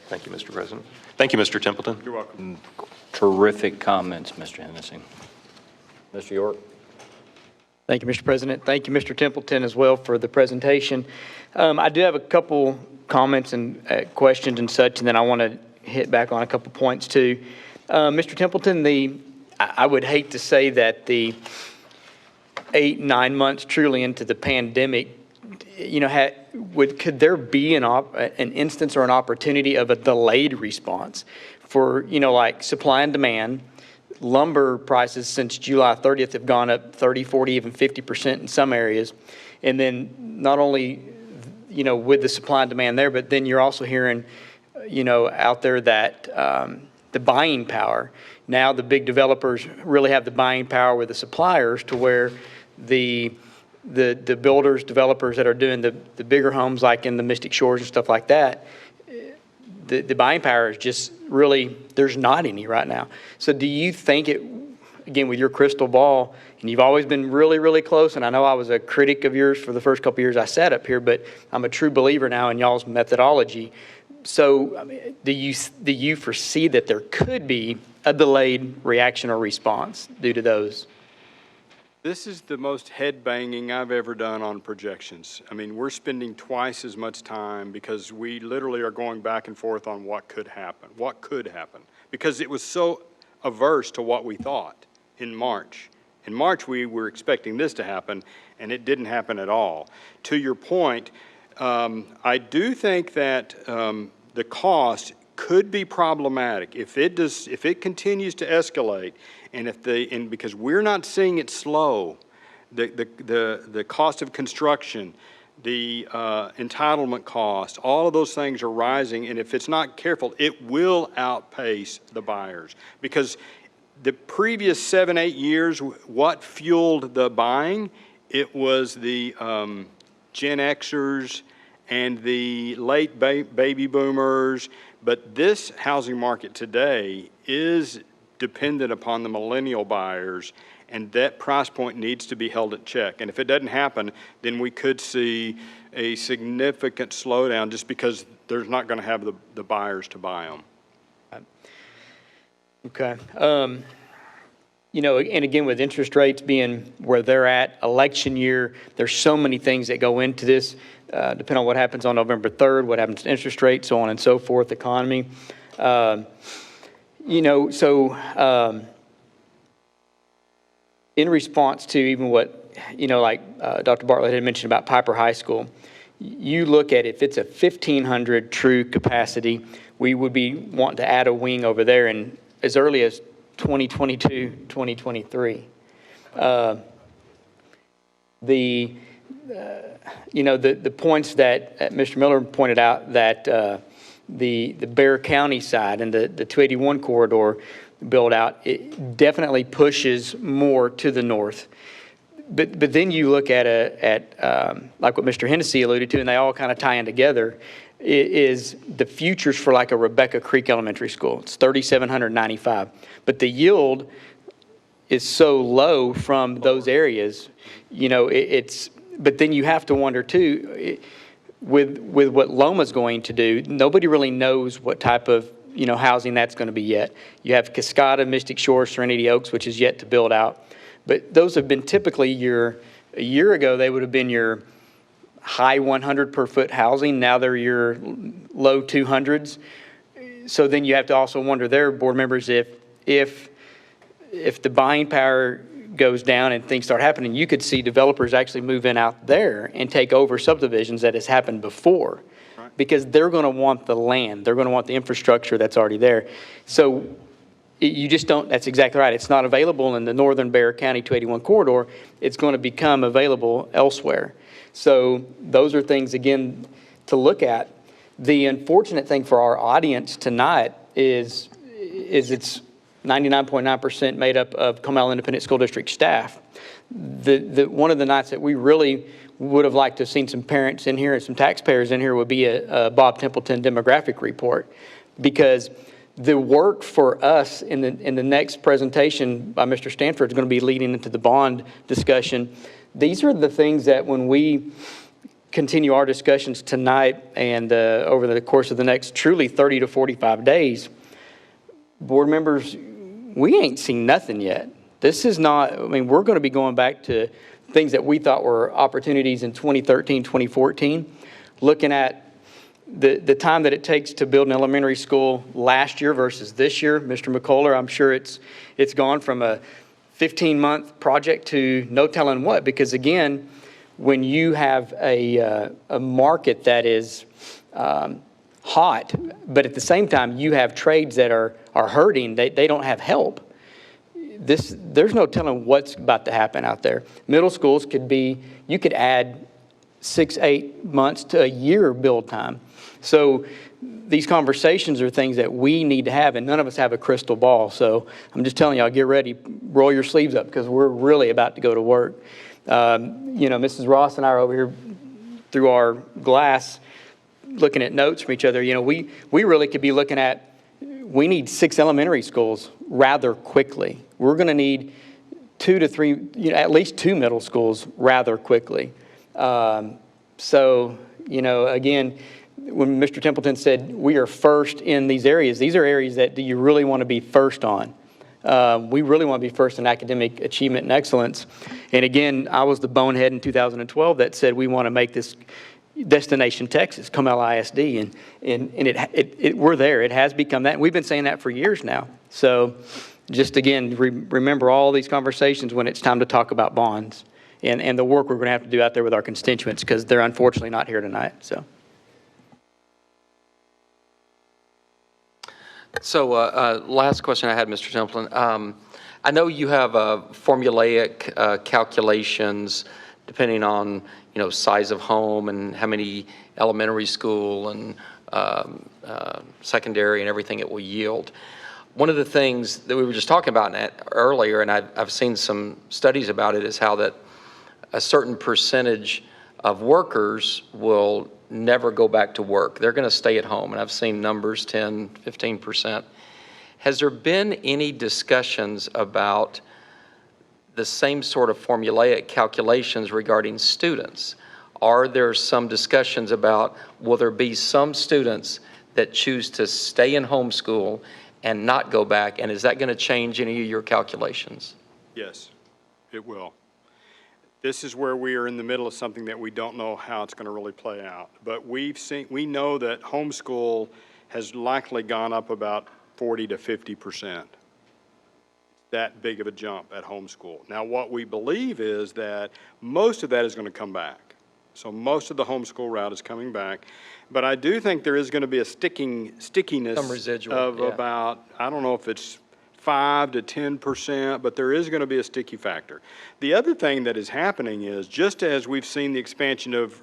Thank you, Mr. President. Thank you, Mr. Templeton. You're welcome. Terrific comments, Mr. Hennessy. Mr. York? Thank you, Mr. President. Thank you, Mr. Templeton, as well, for the presentation. I do have a couple comments and questions and such, and then I want to hit back on a couple points, too. Mr. Templeton, I would hate to say that the 8-9 months truly into the pandemic, could there be an instance or an opportunity of a delayed response for, like supply and demand? Lumber prices since July 30th have gone up 30, 40, even 50% in some areas. And then not only, with the supply and demand there, but then you're also hearing, out there that the buying power, now the big developers really have the buying power with the suppliers to where the builders, developers that are doing the bigger homes like in the Mystic Shores and stuff like that, the buying power is just really, there's not any right now. So do you think again, with your crystal ball, and you've always been really, really close, and I know I was a critic of yours for the first couple of years I sat up here, but I'm a true believer now in y'all's methodology. So I mean, do you foresee that there could be a delayed reaction or response due to those? This is the most head-banging I've ever done on projections. I mean, we're spending twice as much time because we literally are going back and forth on what could happen, because it was so averse to what we thought in March. In March, we were expecting this to happen, and it didn't happen at all. To your point, I do think that the cost could be problematic if it continues to escalate, and because we're not seeing it slow, the cost of construction, the entitlement cost, all of those things are rising, and if it's not careful, it will outpace the buyers. Because the previous 7-8 years, what fueled the buying? It was the Gen Xers and the late baby boomers. But this housing market today is dependent upon the millennial buyers, and that price point needs to be held at check. And if it doesn't happen, then we could see a significant slowdown just because there's not going to have the buyers to buy them. Okay. You know, and again, with interest rates being where they're at, election year, there's so many things that go into this, depending on what happens on November 3rd, what happens to interest rates, so on and so forth, economy. You know, so in response to even what, you know, like Dr. Bartlett had mentioned about Piper High School, you look at if it's a 1,500 true capacity, we would be wanting to add a wing over there in as early as 2022, 2023. You know, the points that Mr. Miller pointed out, that the Bexar County side and the 281 corridor build out, it definitely pushes more to the north. But then you look at like what Mr. Hennessy alluded to, and they all kind of tie in together, is the futures for like a Rebecca Creek Elementary School. It's $3,795, but the yield is so low from those areas. You know, but then you have to wonder too, with what Loma's going to do, nobody really knows what type of, you know, housing that's going to be yet. You have Cascada, Mystic Shores, Serenity Oaks, which is yet to build out. But those have been typically a year ago, they would have been your high 100 per foot housing. Now they're your low 200s. So then you have to also wonder there, board members, if the buying power goes down and things start happening, you could see developers actually move in out there and take over subdivisions that has happened before. Right. Because they're going to want the land. They're going to want the infrastructure that's already there. So you just don't, that's exactly right. It's not available in the northern Bexar County 281 corridor. It's going to become available elsewhere. So those are things, again, to look at. The unfortunate thing for our audience tonight is it's 99.9% made up of Comal Independent School District staff. One of the nights that we really would have liked to have seen some parents in here and some taxpayers in here would be a Bob Templeton demographic report, because the work for us in the next presentation by Mr. Stanford is going to be leading into the bond discussion. These are the things that when we continue our discussions tonight and over the course of the next truly 30 to 45 days, board members, we ain't seen nothing yet. This is not, I mean, we're going to be going back to things that we thought were opportunities in 2013, 2014, looking at the time that it takes to build an elementary school last year versus this year. Mr. McCullough, I'm sure it's gone from a 15-month project to no telling what, because again, when you have a market that is hot, but at the same time you have trades that are hurting, they don't have help. There's no telling what's about to happen out there. Middle schools could be, you could add 6-8 months to a year build time. So these conversations are things that we need to have, and none of us have a crystal ball. So I'm just telling y'all, get ready, roll your sleeves up, because we're really about to go to work. You know, Mrs. Ross and I are over here through our glass looking at notes from each other. You know, we really could be looking at we need 6 elementary schools rather quickly. We're going to need 2 to 3, at least 2 middle schools rather quickly. So, again, when Mr. Templeton said we are first in these areas are areas that do you really want to be first on? We really want to be first in academic achievement and excellence. And again, I was the bonehead in 2012 that said we want to make this Destination Texas, Comal Isd, and we're there. It has become that. And we've been saying that for years now. So just again, remember all these conversations when it's time to talk about bonds and the work we're going to have to do out there with our constituents, because they're unfortunately not here tonight. So last question I had, Mr. Templeton. I know you have formulaic calculations depending on size of home and how many elementary school and secondary and everything it will yield. One of the things that we were just talking about earlier, and I've seen some studies about it, is how that a certain percentage of workers will never go back to work. They're going to stay at home, and I've seen numbers 10, 15%. Has there been any discussions about the same sort of formulaic calculations regarding students? Are there some discussions about, will there be some students that choose to stay in homeschool and not go back, and is that going to change any of your calculations? Yes, it will. This is where we are in the middle of something that we don't know how it's going to really play out. But we know that homeschool has likely gone up about 40 to 50%. That big of a jump at homeschool. Now, what we believe is that most of that is going to come back. So most of the homeschool route is coming back. But I do think there is going to be a stickiness Some residual, of yeah. about, I don't know if it's 5 to 10%, but there is going to be a sticky factor. The other thing that is happening is, just as we've seen the expansion of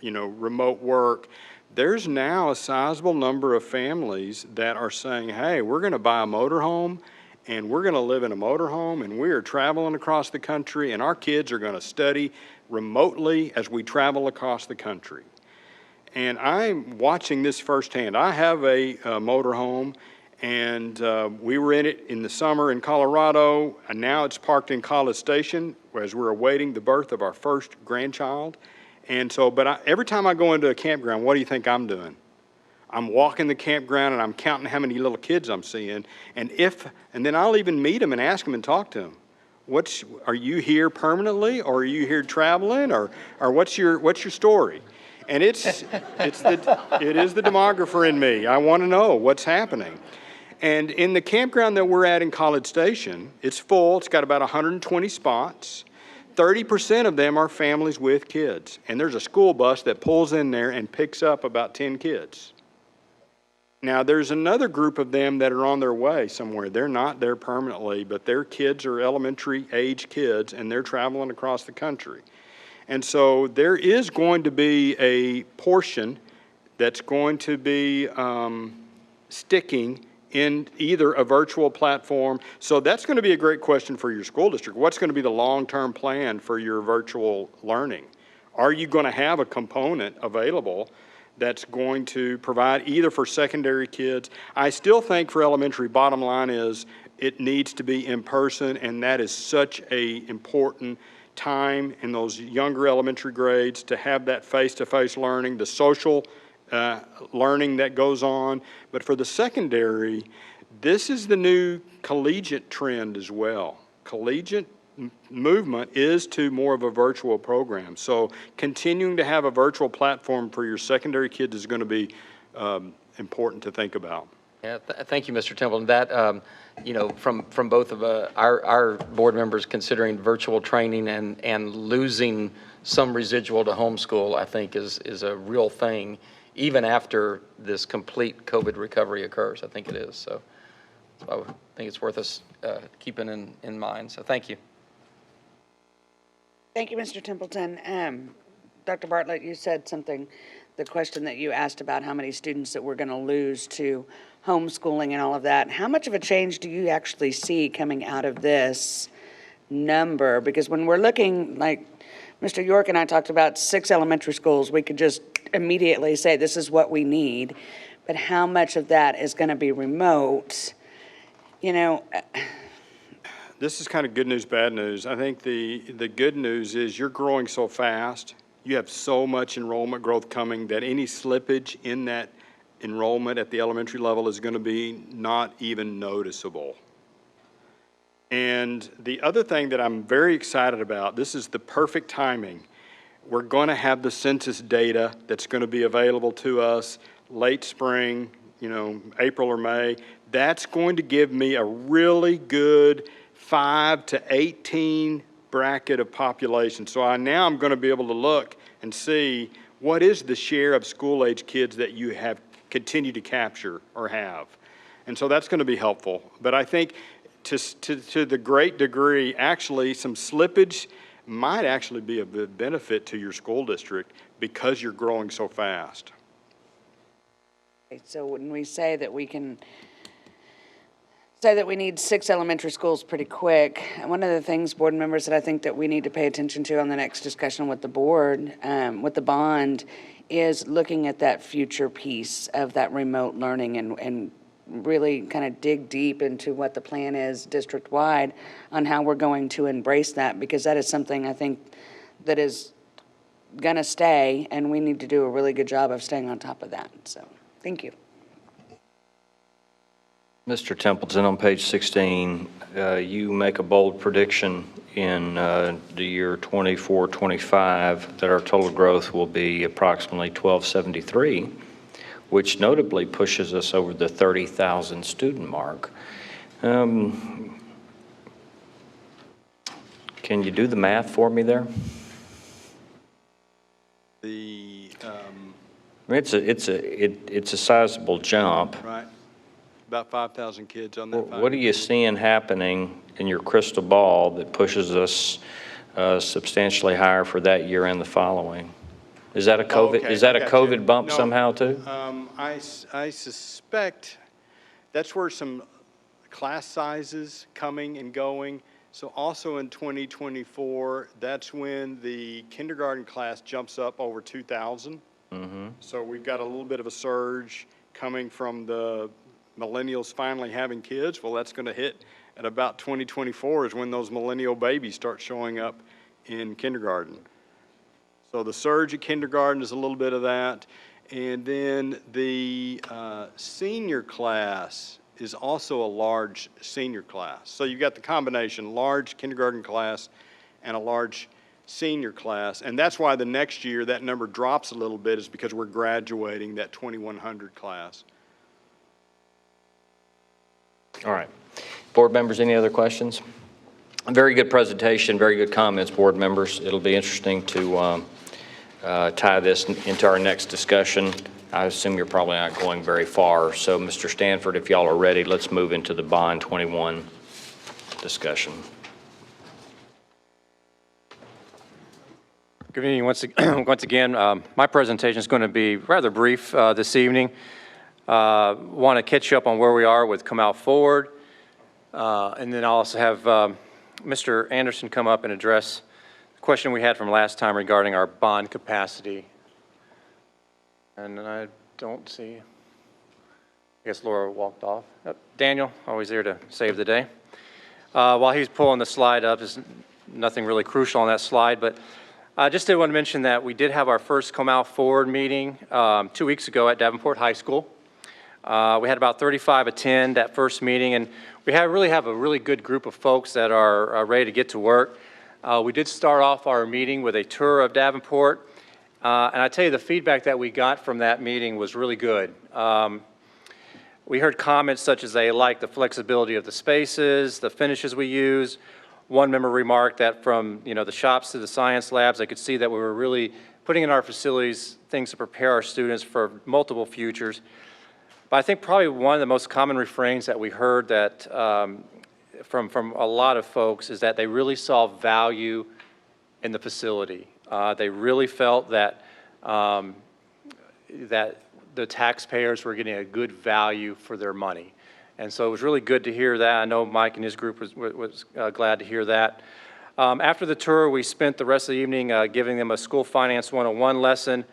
remote work, there's now a sizable number of families that are saying, hey, we're going to buy a motorhome, and we're going to live in a motorhome, and we are traveling across the country, and our kids are going to study remotely as we travel across the country. And I'm watching this firsthand. I have a motorhome, and we were in it in the summer in Colorado, and now it's parked in College Station as we're awaiting the birth of our first grandchild. And so, every time I go into a campground, what do you think I'm doing? I'm walking the campground and I'm counting how many little kids I'm seeing, and then I'll even meet them and ask them and talk to them. Are you here permanently, or are you here traveling, or what's your story? And it is the demographer in me. I want to know what's happening. And in the campground that we're at in College Station, it's full. It's got about 120 spots. 30% of them are families with kids. And there's a school bus that pulls in there and picks up about 10 kids. Now, there's another group of them that are on their way somewhere. They're not there permanently, but their kids are elementary age kids, and they're traveling across the country. And so there is going to be a portion that's going to be sticking in either a virtual platform. So that's going to be a great question for your school district. What's going to be the long-term plan for your virtual learning? Are you going to have a component available that's going to provide either for secondary kids? I still think for elementary, bottom line is it needs to be in person, and that is such a important time in those younger elementary grades to have that face-to-face learning, the social learning that goes on. But for the secondary, this is the new collegiate trend as well. Collegiate movement is to more of a virtual program. So continuing to have a virtual platform for your secondary kids is going to be important to think about. Yeah, thank you, Mr. Templeton. That, from both of our board members considering virtual training and losing some residual to homeschool, I think is a real thing, even after this complete COVID recovery occurs. I think it is. So I think it's worth us keeping in mind. So thank you. Thank you, Mr. Templeton. Dr. Bartlett, you said something, the question that you asked about how many students that we're going to lose to homeschooling and all of that. How much of a change do you actually see coming out of this number? Because when we're looking, like Mr. York and I talked about 6 elementary schools, we could just immediately say this is what we need. but how much of that is going to be remote? You know, This is kind of good news, bad news. I think the good news is you're growing so fast. You have so much enrollment growth coming that any slippage in that enrollment at the elementary level is going to be not even noticeable. And the other thing that I'm very excited about, this is the perfect timing. We're going to have the census data that's going to be available to us late spring, April or May. That's going to give me a really good 5 to 18 bracket of population. So now I'm going to be able to look and see what is the share of school-age kids that you have continued to capture or have. And so that's going to be helpful. But I think to the great degree, actually, some slippage might actually be a benefit to your school district because you're growing so fast. so when we say that we can say that we need 6 elementary schools pretty quick, one of the things, board members, that I think that we need to pay attention to on the next discussion with the board, with the bond, is looking at that future piece of that remote learning and really kind of dig deep into what the plan is district-wide on how we're going to embrace that, because that is something I think that is going to stay, and we need to do a really good job of staying on top of that. So, thank you. Mr. Templeton, on page 16, you make a bold prediction in the year 24-25 that our total growth will be approximately 1,273, which notably pushes us over the 30,000 student mark. Can you do the math for me there? It's a sizable jump. Right. About 5,000 kids on that. What are you seeing happening in your crystal ball that pushes us substantially higher for that year and the following? Is that a COVID? Okay, Is that a I got COVID you. bump No, somehow too? I suspect that's where some class sizes coming and going. So also in 2024, that's when the kindergarten class jumps up over 2,000. Mm-hmm. So we've got a little bit of a surge coming from the millennials finally having kids. Well, that's going to hit at about 2024 is when those millennial babies start showing up in kindergarten. So the surge at kindergarten is a little bit of that. And then the senior class is also a large senior class. So you've got the combination, large kindergarten class and a large senior class. And that's why the next year that number drops a little bit, is because we're graduating that 2,100 class. All right. Board members, any other questions? Very good presentation, very good comments, board members. It'll be interesting to tie this into our next discussion. I assume you're probably not going very far. So, Mr. Stanford, if y'all are ready, let's move into the Bond 21 discussion. Good evening once again. My presentation is going to be rather brief this evening. Want to catch you up on where we are with Comal Forward, and then I'll also have Mr. Anderson come up and address the question we had from last time regarding our bond capacity. And I don't see, I guess Laura walked off. Daniel, always there to save the day. While he's pulling the slide up, there's nothing really crucial on that slide, but I just did want to mention that we did have our first Comal Forward meeting 2 weeks ago at Davenport High School. We had about 35 attend that first meeting, and we really have a really good group of folks that are ready to get to work. We did start off our meeting with a tour of Davenport, and I tell you, the feedback that we got from that meeting was really good. We heard comments such as they liked the flexibility of the spaces, the finishes we use. One member remarked that from the shops to the science labs, I could see that we were really putting in our facilities things to prepare our students for multiple futures. But I think probably one of the most common refrains that we heard that from a lot of folks is that they really saw value in the facility. They really felt that that the taxpayers were getting a good value for their money. And so it was really good to hear that. I know Mike and his group was glad to hear that. After the tour, we spent the rest of the evening giving them a School Finance 101 lesson.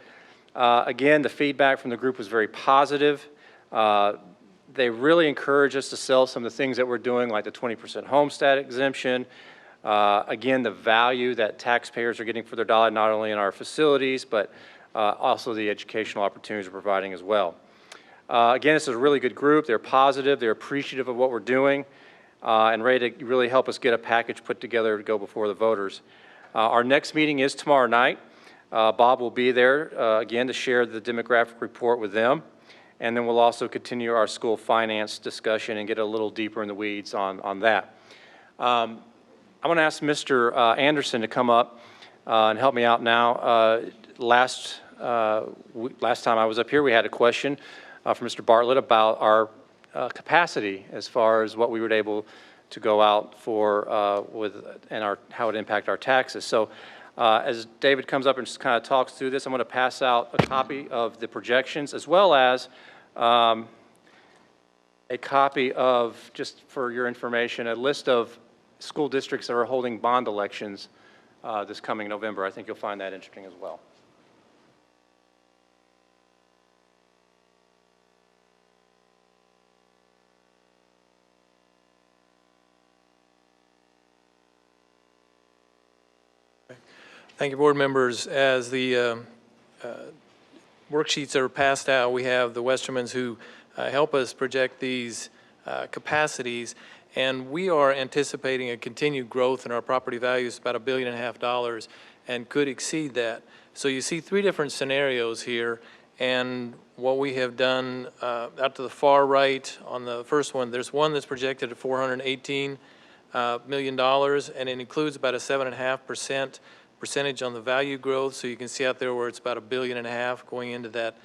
Again, the feedback from the group was very positive. They really encourage us to sell some of the things that we're doing, like the 20% homestead exemption. Again, the value that taxpayers are getting for their dollar, not only in our facilities, but also the educational opportunities we're providing as well. Again, this is a really good group. They're positive. They're appreciative of what we're doing and ready to really help us get a package put together to go before the voters. Our next meeting is tomorrow night. Bob will be there again to share the demographic report with them. And then we'll also continue our school finance discussion and get a little deeper in the weeds on that. I want to ask Mr. Anderson to come up and help me out now. Last time I was up here, we had a question from Mr. Bartlett about our capacity as far as what we were able to go out for and how it impact our taxes. So as David comes up and just kind of talks through this, I'm going to pass out a copy of the projections as well as a copy of, just for your information, a list of school districts that are holding bond elections this coming November. I think you'll find that interesting as well. Thank you, board members. As the worksheets are passed out, we have the Westermans who help us project these capacities, and we are anticipating a continued growth in our property values, about $1.5 billion, and could exceed that. So you see three different scenarios here, and what we have done out to the far right on the first one, there's one that's projected at $418 million, and it includes about a 7.5% percentage on the value growth. So you can see out there where it's about $1.5 billion going into that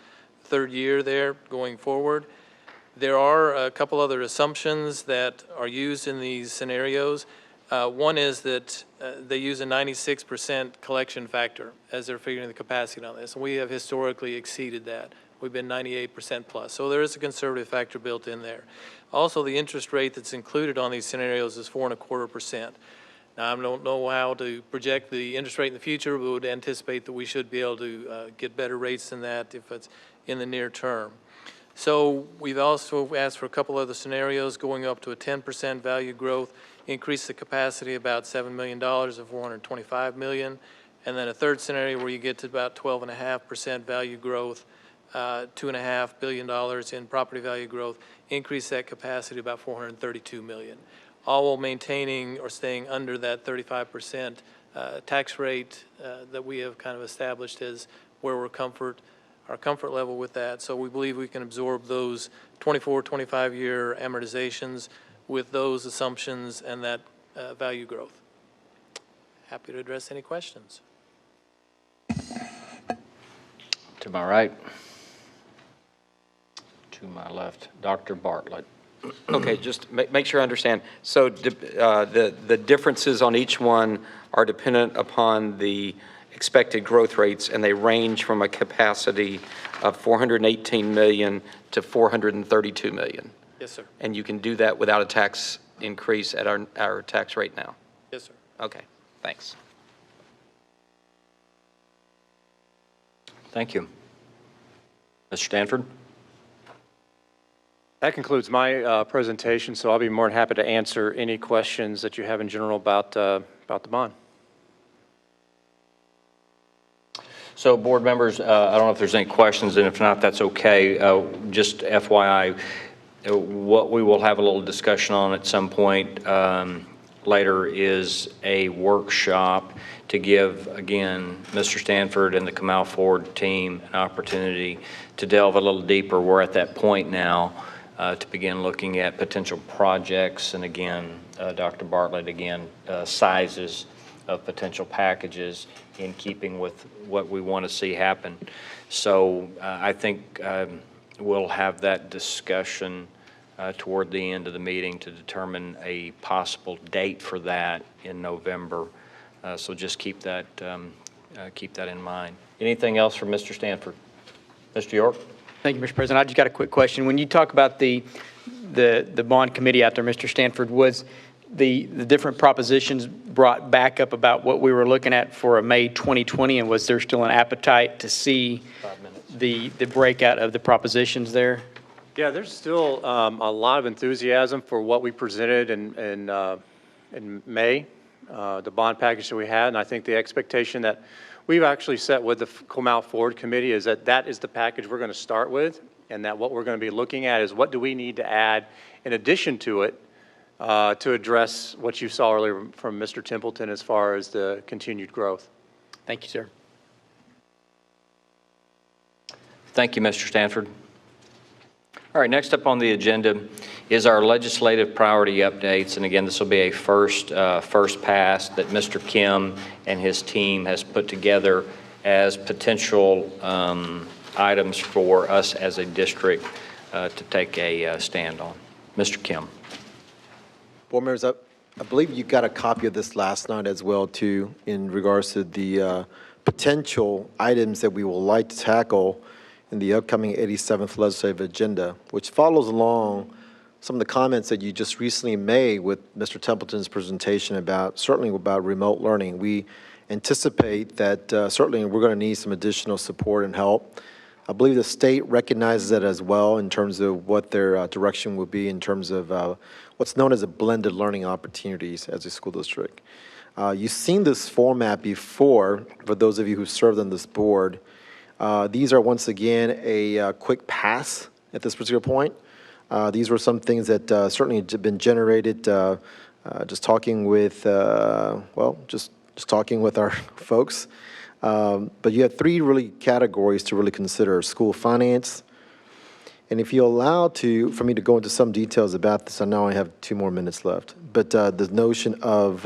third year there going forward. There are a couple other assumptions that are used in these scenarios. One is that they use a 96% collection factor as they're figuring the capacity on this, and we have historically exceeded that. We've been 98% plus. So there is a conservative factor built in there. Also, the interest rate that's included on these scenarios is 4.25%. Now, I don't know how to project the interest rate in the future, but we would anticipate that we should be able to get better rates than that if it's in the near term. So we've also asked for a couple other scenarios going up to a 10% value growth, increase the capacity about $7 million of $425 million, and then a third scenario where you get to about 12.5% value growth, $2.5 billion in property value growth, increase that capacity about $432 million. All while maintaining or staying under that 35% tax rate that we have kind of established as where our comfort level with that. So we believe we can absorb those 24, 25-year amortizations with those assumptions and that value growth. Happy to address any questions. To my right. To my left. Dr. Bartlett. Okay, just make sure I understand. So the differences on each one are dependent upon the expected growth rates, and they range from a capacity of $418 million to $432 million. Yes, sir. And you can do that without a tax increase at our tax rate now? Yes, sir. Okay, thanks. Thank you. Mr. Stanford? That concludes my presentation, so I'll be more than happy to answer any questions that you have in general about the bond. So board members, I don't know if there's any questions, and if not, that's okay. Just FYI, what we will have a little discussion on at some point later is a workshop to give, again, Mr. Stanford and the Comal Ford team an opportunity to delve a little deeper. We're at that point now to begin looking at potential projects, and again, Dr. Bartlett, again, sizes of potential packages in keeping with what we want to see happen. So I think we'll have that discussion toward the end of the meeting to determine a possible date for that in November. So just keep that in mind. Anything else from Mr. Stanford? Mr. York? Thank you, Mr. President. I just got a quick question. When you talk about the bond committee out there, Mr. Stanford, was the different propositions brought back up about what we were looking at for a May 2020, and was there still an appetite to see the breakout of the propositions there? Yeah, there's still a lot of enthusiasm for what we presented in May, the bond package that we had, and I think the expectation that we've actually set with the Comal Forward Committee is that that is the package we're going to start with, and that what we're going to be looking at is what do we need to add in addition to it to address what you saw earlier from Mr. Templeton as far as the continued growth. Thank you, sir. Thank you, Mr. Stanford. All right, next up on the agenda is our legislative priority updates. And again, this will be a first pass that Mr. Kim and his team has put together as potential items for us as a district to take a stand on. Mr. Kim. Board members, I believe you got a copy of this last night as well, too, in regards to the potential items that we will like to tackle in the upcoming 87th legislative agenda, which follows along some of the comments that you just recently made with Mr. Templeton's presentation certainly about remote learning. We anticipate that certainly we're going to need some additional support and help. I believe the state recognizes that as well in terms of what their direction will be in terms of what's known as a blended learning opportunities as a school district. You've seen this format before, for those of you who served on this board. These are once again a quick pass at this particular point. These were some things that certainly have been generated just talking with, just talking with our folks. But you have three really categories to really consider: school finance. And if you allow for me to go into some details about this, I know I have 2 more minutes left. But the notion of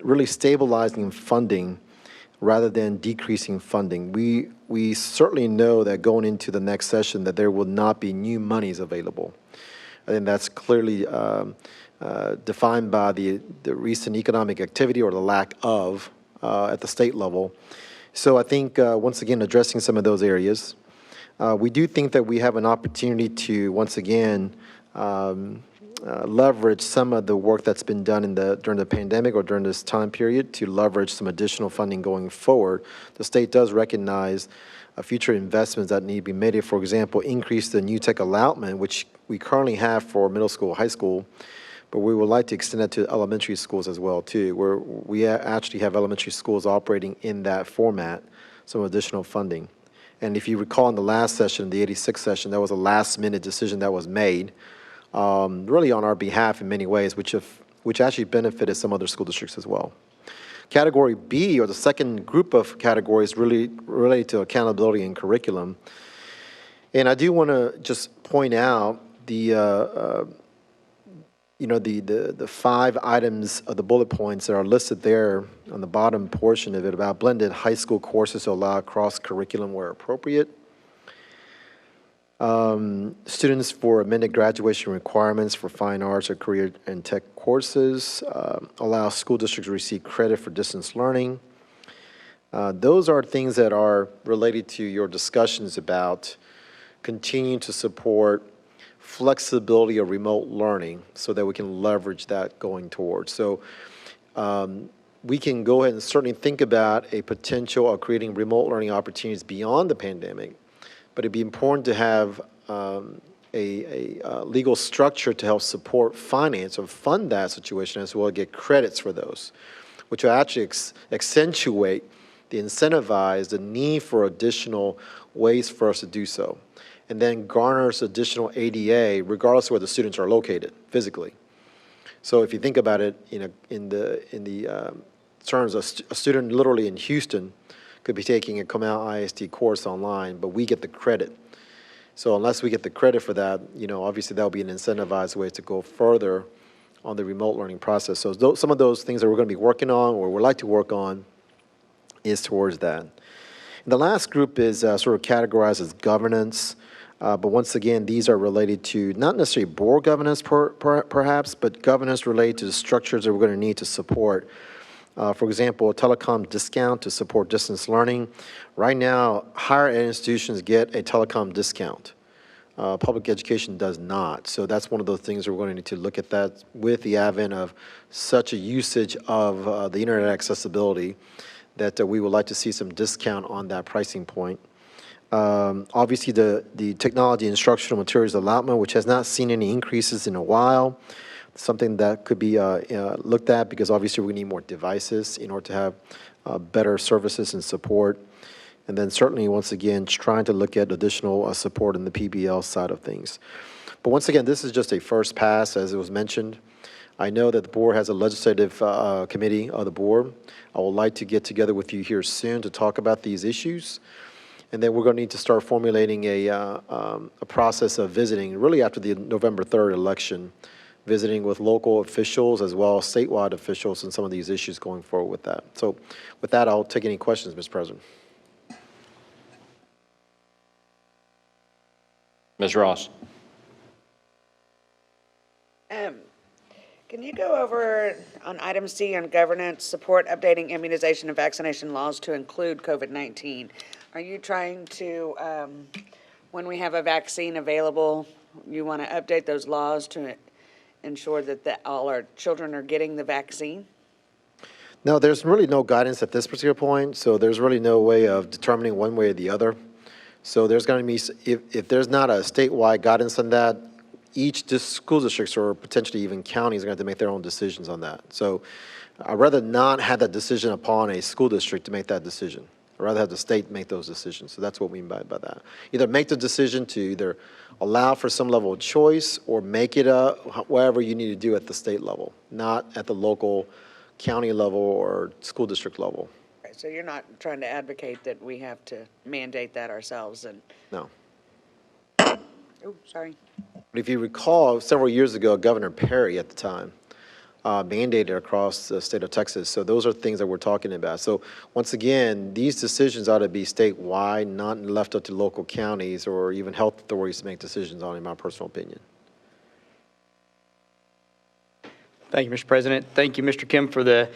really stabilizing funding rather than decreasing funding. We certainly know that going into the next session that there will not be new monies available. I think that's clearly defined by the recent economic activity or the lack of at the state level. So I think, once again, addressing some of those areas. We do think that we have an opportunity to, once again, leverage some of the work that's been done during the pandemic or during this time period to leverage some additional funding going forward. The state does recognize future investments that need to be made. For example, increase the new tech allotment, which we currently have for middle school, high school, but we would like to extend that to elementary schools as well, too, where we actually have elementary schools operating in that format, some additional funding. And if you recall in the last session, the 86th session, that was a last-minute decision that was made, really on our behalf in many ways, which actually benefited some other school districts as well. Category B, or the second group of categories, really related to accountability and curriculum. And I do want to just point out the 5 items of the bullet points that are listed there on the bottom portion of it about blended high school courses to allow cross-curriculum where appropriate. Students for amended graduation requirements for fine arts or career and tech courses, allow school districts to receive credit for distance learning. Those are things that are related to your discussions about continuing to support flexibility of remote learning so that we can leverage that going towards. So we can go ahead and certainly think about a potential of creating remote learning opportunities beyond the pandemic. But it'd be important to have a legal structure to help support finance or fund that situation as well as get credits for those, which will actually accentuate incentivize the need for additional ways for us to do so, and then garners additional ADA regardless of where the students are located physically. So if you think about it, in the terms of a student literally in Houston could be taking a Comal Isd course online, but we get the credit. So unless we get the credit for that, obviously that will be an incentivized way to go further on the remote learning process. So some of those things that we're going to be working on or would like to work on is towards that. And the last group is sort of categorized as governance, but once again, these are related to not necessarily board governance perhaps, but governance related to the structures that we're going to need to support. For example, a telecom discount to support distance learning. Right now, higher ed institutions get a telecom discount. Public education does not. So that's one of those things we're going to need to look at that with the advent of such a usage of the internet accessibility that we would like to see some discount on that pricing point. Obviously, the technology instructional materials allotment, which has not seen any increases in a while, something that could be looked at, because obviously we need more devices in order to have better services and support. And then certainly, once again, trying to look at additional support in the PBL side of things. But once again, this is just a first pass, as it was mentioned. I know that the board has a legislative committee of the board. I would like to get together with you here soon to talk about these issues. And then we're going to need to start formulating a process of visiting, really after the November 3rd election, visiting with local officials as well as statewide officials and some of these issues going forward with that. So with that, I'll take any questions, Mr. President. Ms. Ross. Can you go over on item C on governance, support updating immunization and vaccination laws to include COVID-19? Are you trying to, when we have a vaccine available, you want to update those laws to ensure that all our children are getting the vaccine? No, there's really no guidance at this particular point, so there's really no way of determining one way or the other. So there's going to be, if there's not a statewide guidance on that, each school districts or potentially even counties are going to have to make their own decisions on that. So I'd rather not have that decision upon a school district to make that decision. I'd rather have the state make those decisions. So that's what we mean by that. Either make the decision to either allow for some level of choice or make it whatever you need to do at the state level, not at the local county level or school district level. So you're not trying to advocate that we have to mandate that ourselves and... No. Oh, sorry. But if you recall, several years ago, Governor Perry at the time mandated across the state of Texas. So those are things that we're talking about. So once again, these decisions ought to be statewide, not left up to local counties or even health authorities to make decisions on, in my personal opinion. Thank you, Mr. President. Thank you, Mr. Kim, for the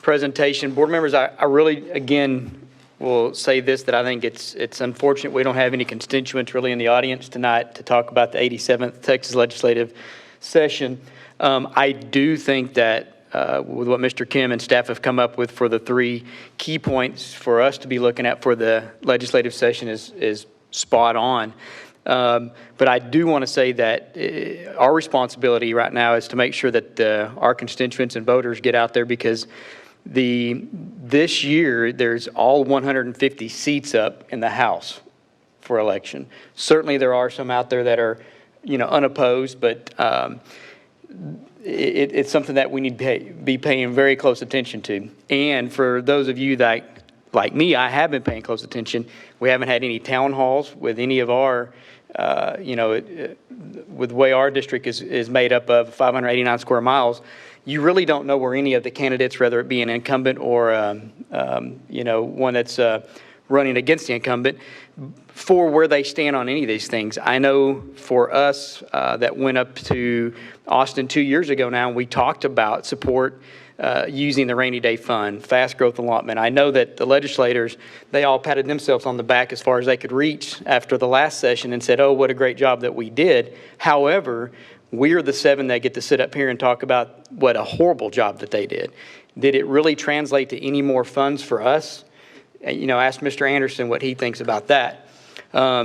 presentation. Board members, I really, again, will say this, that I think it's unfortunate we don't have any constituents really in the audience tonight to talk about the 87th Texas legislative session. I do think that with what Mr. Kim and staff have come up with for the 3 key points for us to be looking at for the legislative session is spot on. But I do want to say that our responsibility right now is to make sure that our constituents and voters get out there, because this year there's all 150 seats up in the House for election. Certainly there are some out there that are, unopposed, but it's something that we need to be paying very close attention to. And for those of you that, like me, I have been paying close attention. We haven't had any town halls with any of our, with the way our district is made up of 589 square miles. You really don't know where any of the candidates, whether it be an incumbent or, one that's running against the incumbent, for where they stand on any of these things. I know for us that went up to Austin 2 years ago now, we talked about support using the rainy day fund, fast growth allotment. I know that the legislators, they all patted themselves on the back as far as they could reach after the last session and said, oh, what a great job that we did. However, we're the 7 that get to sit up here and talk about what a horrible job that they did. Did it really translate to any more funds for us? Ask Mr. Anderson what he thinks about that,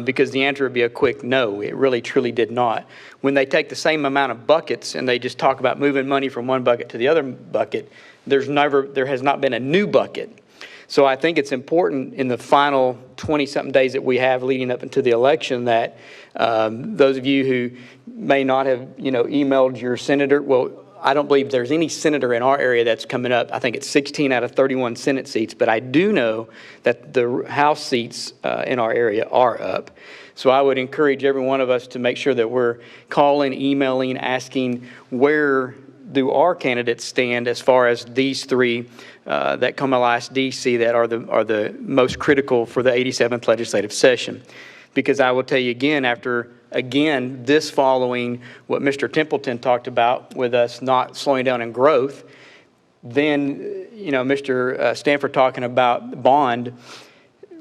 because the answer would be a quick no. It really, truly did not. When they take the same amount of buckets and they just talk about moving money from one bucket to the other bucket, there has not been a new bucket. So I think it's important in the final 20-something days that we have leading up into the election that those of you who may not have, emailed your senator, well, I don't believe there's any senator in our area that's coming up. I think it's 16 out of 31 Senate seats, but I do know that the House seats in our area are up. So I would encourage every one of us to make sure that we're calling, emailing, asking where do our candidates stand as far as these 3 that Comal Isd DC that are the most critical for the 87th legislative session. Because I will tell you again, this following what Mr. Templeton talked about with us not slowing down in growth, then, Mr. Stanford talking about bond,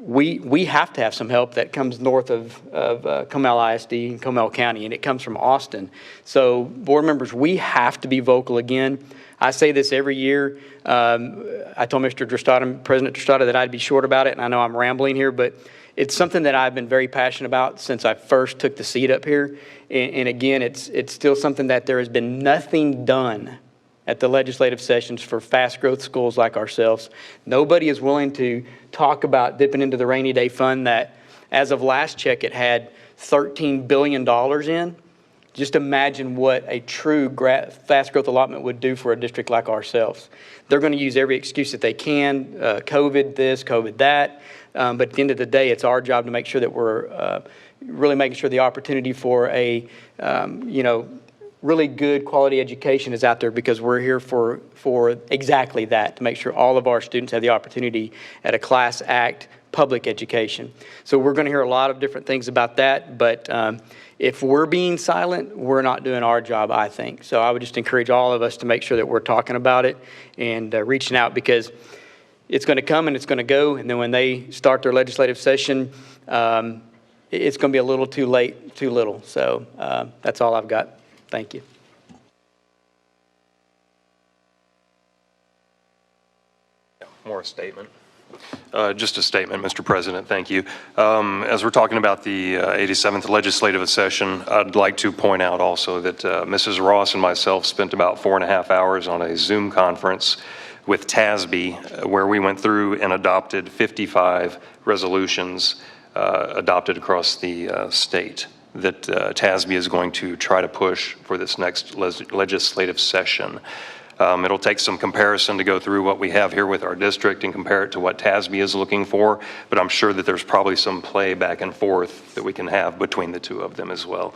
we have to have some help that comes north of Comal Isd and Comal County, and it comes from Austin. So board members, we have to be vocal again. I say this every year. I told Mr. Drostada, President Drostada, that I'd be short about it, and I know I'm rambling here, but it's something that I've been very passionate about since I first took the seat up here. And again, it's still something that there has been nothing done at the legislative sessions for fast growth schools like ourselves. Nobody is willing to talk about dipping into the rainy day fund that, as of last check, it had $13 billion in. Just imagine what a true fast growth allotment would do for a district like ourselves. They're going to use every excuse that they can, COVID this, COVID that, but at the end of the day, it's our job to make sure that we're really making sure the opportunity for a, really good quality education is out there, because we're here for exactly that, to make sure all of our students have the opportunity at a Class Act public education. So we're going to hear a lot of different things about that, but if we're being silent, we're not doing our job, I think. So I would just encourage all of us to make sure that we're talking about it and reaching out, because it's going to come and it's going to go, and then when they start their legislative session, it's going to be a little too late, too little. So that's all I've got. Thank you. More a statement. Just a statement, Mr. President. Thank you. As we're talking about the 87th legislative session, I'd like to point out also that Mrs. Ross and myself spent about 4.5 hours on a Zoom conference with TASB, where we went through and adopted 55 resolutions adopted across the state that TASB is going to try to push for this next legislative session. It'll take some comparison to go through what we have here with our district and compare it to what TASB is looking for, but I'm sure that there's probably some play back and forth that we can have between the two of them as well.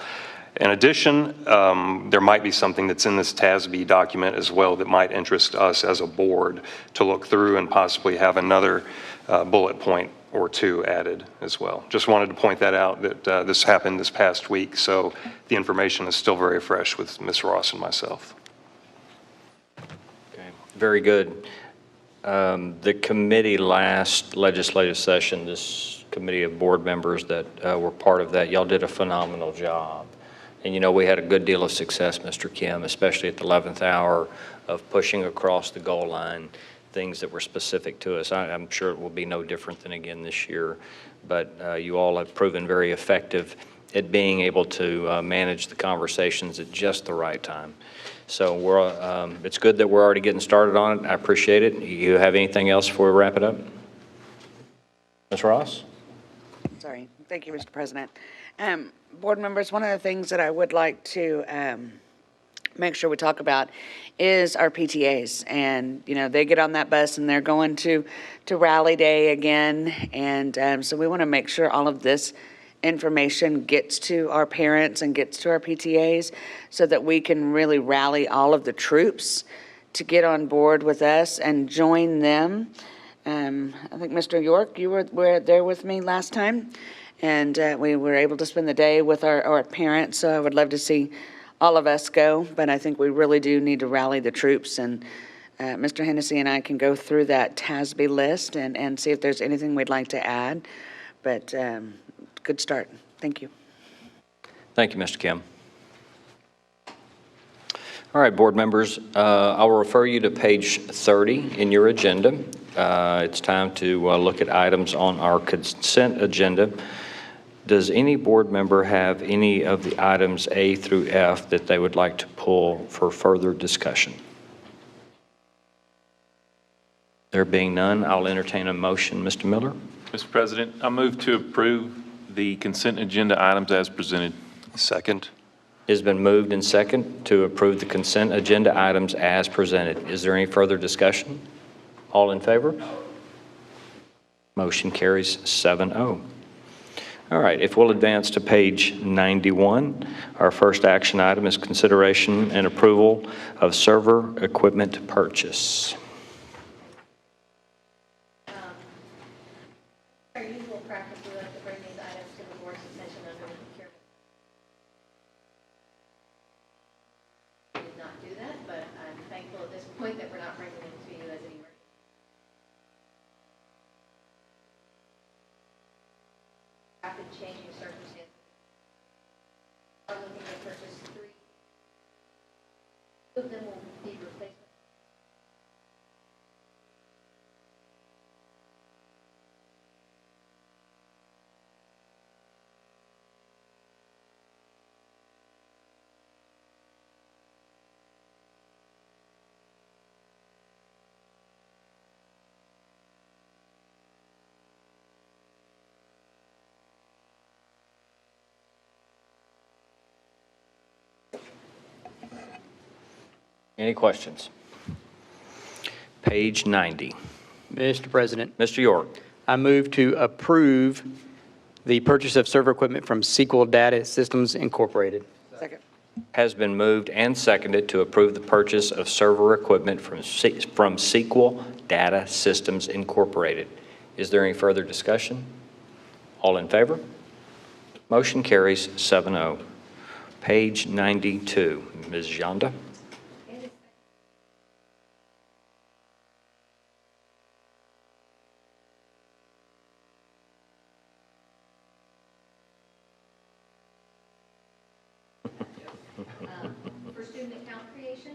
In addition, there might be something that's in this TASB document as well that might interest us as a board to look through and possibly have another bullet point or two added as well. Just wanted to point that out, that this happened this past week, so the information is still very fresh with Ms. Ross and myself. Okay, very good. The committee last legislative session, this committee of board members that were part of that, y'all did a phenomenal job. And we had a good deal of success, Mr. Kim, especially at the 11th hour of pushing across the goal line things that were specific to us. I'm sure it will be no different than again this year, but you all have proven very effective at being able to manage the conversations at just the right time. So it's good that we're already getting started on it. I appreciate it. You have anything else before we wrap it up? Ms. Ross? Sorry. Thank you, Mr. President. Board members, one of the things that I would like to make sure we talk about is our PTAs. And, they get on that bus and they're going to Rally Day again. And so we want to make sure all of this information gets to our parents and gets to our PTAs so that we can really rally all of the troops to get on board with us and join them. I think, Mr. York, you were there with me last time, and we were able to spend the day with our parents, so I would love to see all of us go, but I think we really do need to rally the troops, and Mr. Hennessy and I can go through that TASB list and see if there's anything we'd like to add, but good start. Thank you. Thank you, Mr. Kim. All right, board members, I'll refer you to page 30 in your agenda. It's time to look at items on our consent agenda. Does any board member have any of the items A through F that they would like to pull for further discussion? There being none, I'll entertain a motion. Mr. Miller? Mr. President, I move to approve the consent agenda items as presented. Second. It has been moved and second to approve the consent agenda items as presented. Is there any further discussion? All in favor? Motion carries 7-0. All right, if we'll advance to page 91, our first action item is consideration and approval of server equipment purchase. Our usual practice, we like to bring these items to the board's attention under the procurement. We did not do that, but I'm thankful at this point that we're not bringing them to you as an emergency. rapid changing circumstances. We're looking to purchase 3. 2 of them will be replacement. Any questions? Page 90. Mr. President, Mr. York. I move to approve the purchase of server equipment from SQL Data Systems Incorporated. Second. Has been moved and seconded to approve the purchase of server equipment from SQL Data Systems Incorporated. Is there any further discussion? All in favor? Motion carries 7-0. Page 92. Ms. Janda. For student account creation.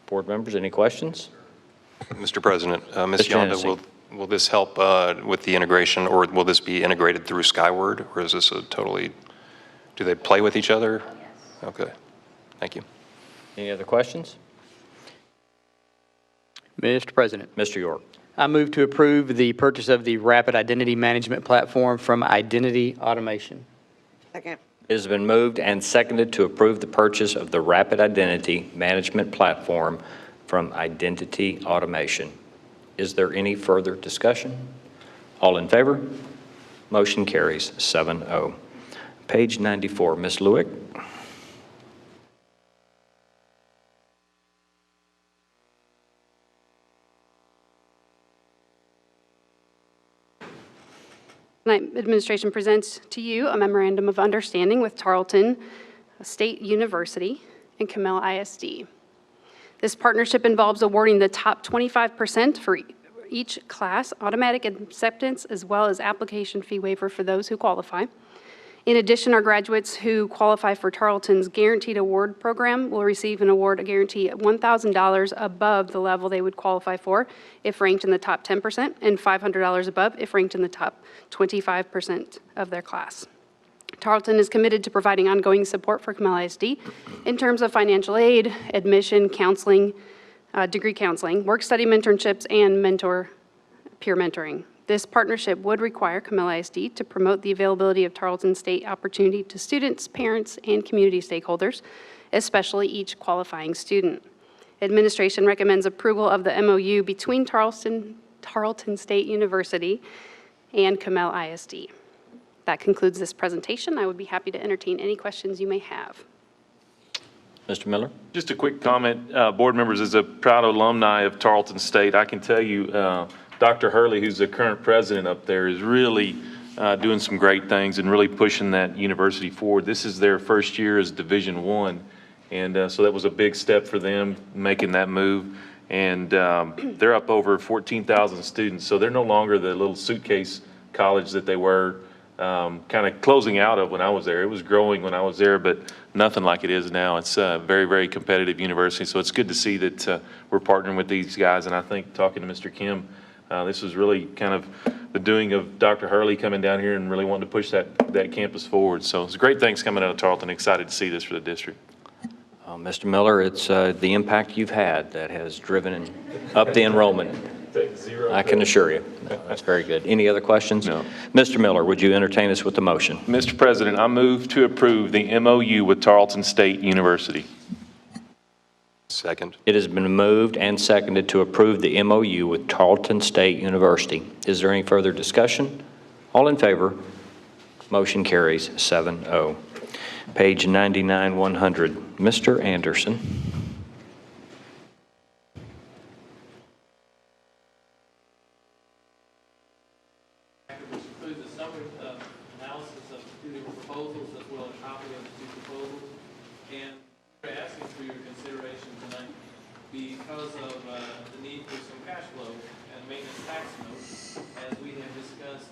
Board members, any questions? Mr. President, Ms. Mr. Yonda, Hennessy. will this help with the integration, or will this be integrated through Skyward, or is this a totally, do they play with each other? Yes. Okay, thank you. Any other questions? Mr. President, Mr. York. I move to approve the purchase of the Rapid Identity Management Platform from Identity Automation. Second. It has been moved and seconded to approve the purchase of the Rapid Identity Management Platform from Identity Automation. Is there any further discussion? All in favor? Motion carries 7-0. Page 94, Ms. Lewick. Tonight, administration presents to you a memorandum of understanding with Tarleton State University and Comal Isd. This partnership involves awarding the top 25% for each class, automatic acceptance, as well as application fee waiver for those who qualify. In addition, our graduates who qualify for Tarleton's Guaranteed Award Program will receive an award, a guarantee of $1,000 above the level they would qualify for if ranked in the top 10%, and $500 above if ranked in the top 25% of their class. Tarleton is committed to providing ongoing support for Comal Isd in terms of financial aid, admission, counseling, degree counseling, work-study mentorships, and peer mentoring. This partnership would require Comal Isd to promote the availability of Tarleton State opportunity to students, parents, and community stakeholders, especially each qualifying student. Administration recommends approval of the MOU between Tarleton State University and Comal Isd. That concludes this presentation. I would be happy to entertain any questions you may have. Mr. Miller? Just a quick comment, board members, as a proud alumni of Tarleton State, I can tell you, Dr. Hurley, who's the current president up there, is really doing some great things and really pushing that university forward. This is their first year as Division I, and so that was a big step for them, making that move. And they're up over 14,000 students, so they're no longer the little suitcase college that they were kind of closing out of when I was there. It was growing when I was there, but nothing like it is now. It's a very, very competitive university, so it's good to see that we're partnering with these guys. And I think, talking to Mr. Kim, this was really kind of the doing of Dr. Hurley coming down here and really wanting to push that campus forward. So it's great things coming out of Tarleton. Excited to see this for the district. Mr. Miller, it's the impact you've had that has driven up the enrollment. I can assure you. No, that's very good. Any other questions? No. Mr. Miller, would you entertain us with the motion? Mr. President, I move to approve the MOU with Tarleton State University. Second. It has been moved and seconded to approve the MOU with Tarleton State University. Is there any further discussion? All in favor? Motion carries 7-0. Page 99, 100. Mr. Anderson. two different proposals as well as a copy of the two proposals. And we're asking for your consideration tonight because of the need for some cash flow and maintenance tax notes, as we have discussed.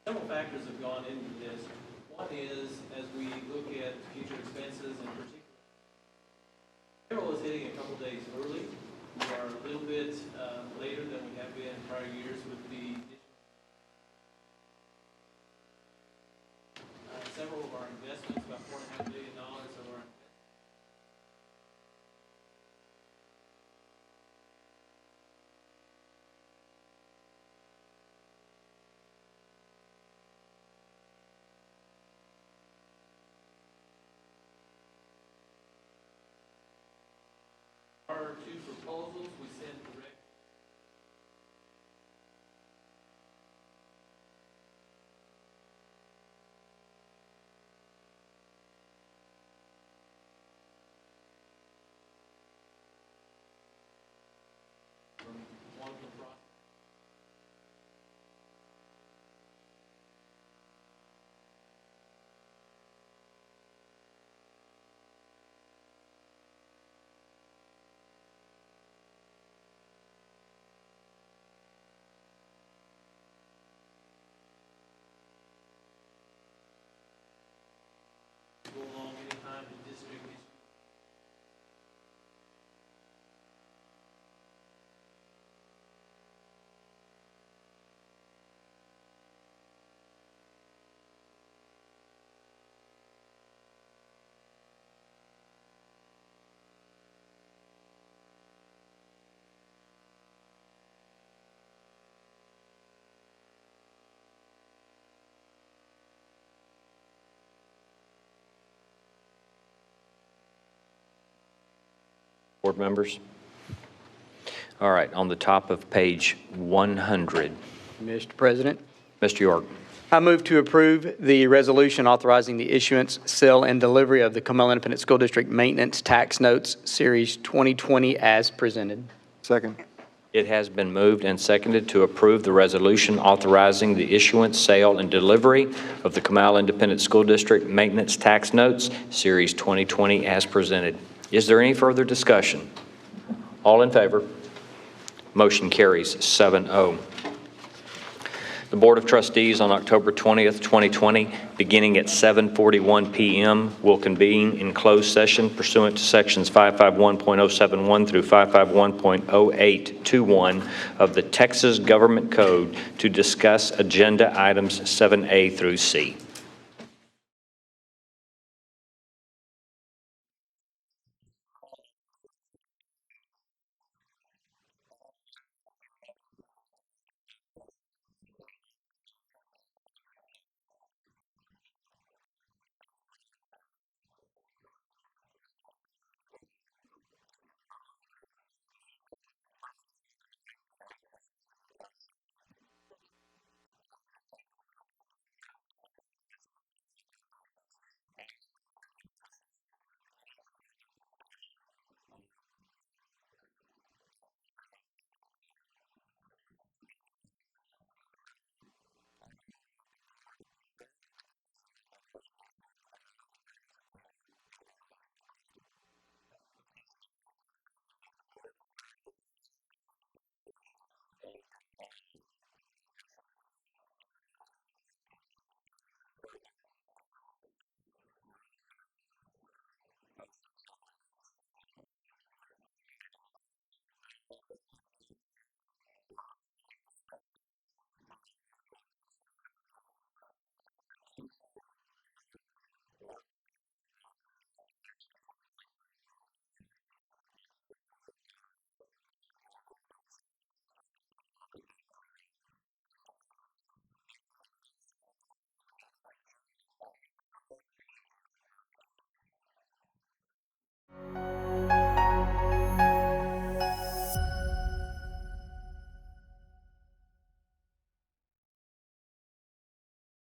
Several factors have gone into this. One is, as we look at future expenses in particular, payroll is hitting a couple days early. We are a little bit later than we have been in prior years with the several of our investments, about $4.5 billion of our investments. Our two proposals, we sent direct. One from Troxell. Go along anytime the district is. Board members? All right, on the top of page 100. Mr. President, Mr. York. I move to approve the resolution authorizing the issuance, sale, and delivery of the Comal Independent School District Maintenance Tax Notes, Series 2020, as presented. Second. It has been moved and seconded to approve the resolution authorizing the issuance, sale, and delivery of the Comal Independent School District Maintenance Tax Notes, Series 2020, as presented. Is there any further discussion? All in favor? Motion carries 7-0. The Board of Trustees on October 20th, 2020, beginning at 7:41 p.m., will convene in closed session pursuant to sections 551.071 through 551.0821 of the Texas Government Code to discuss agenda items 7A through C.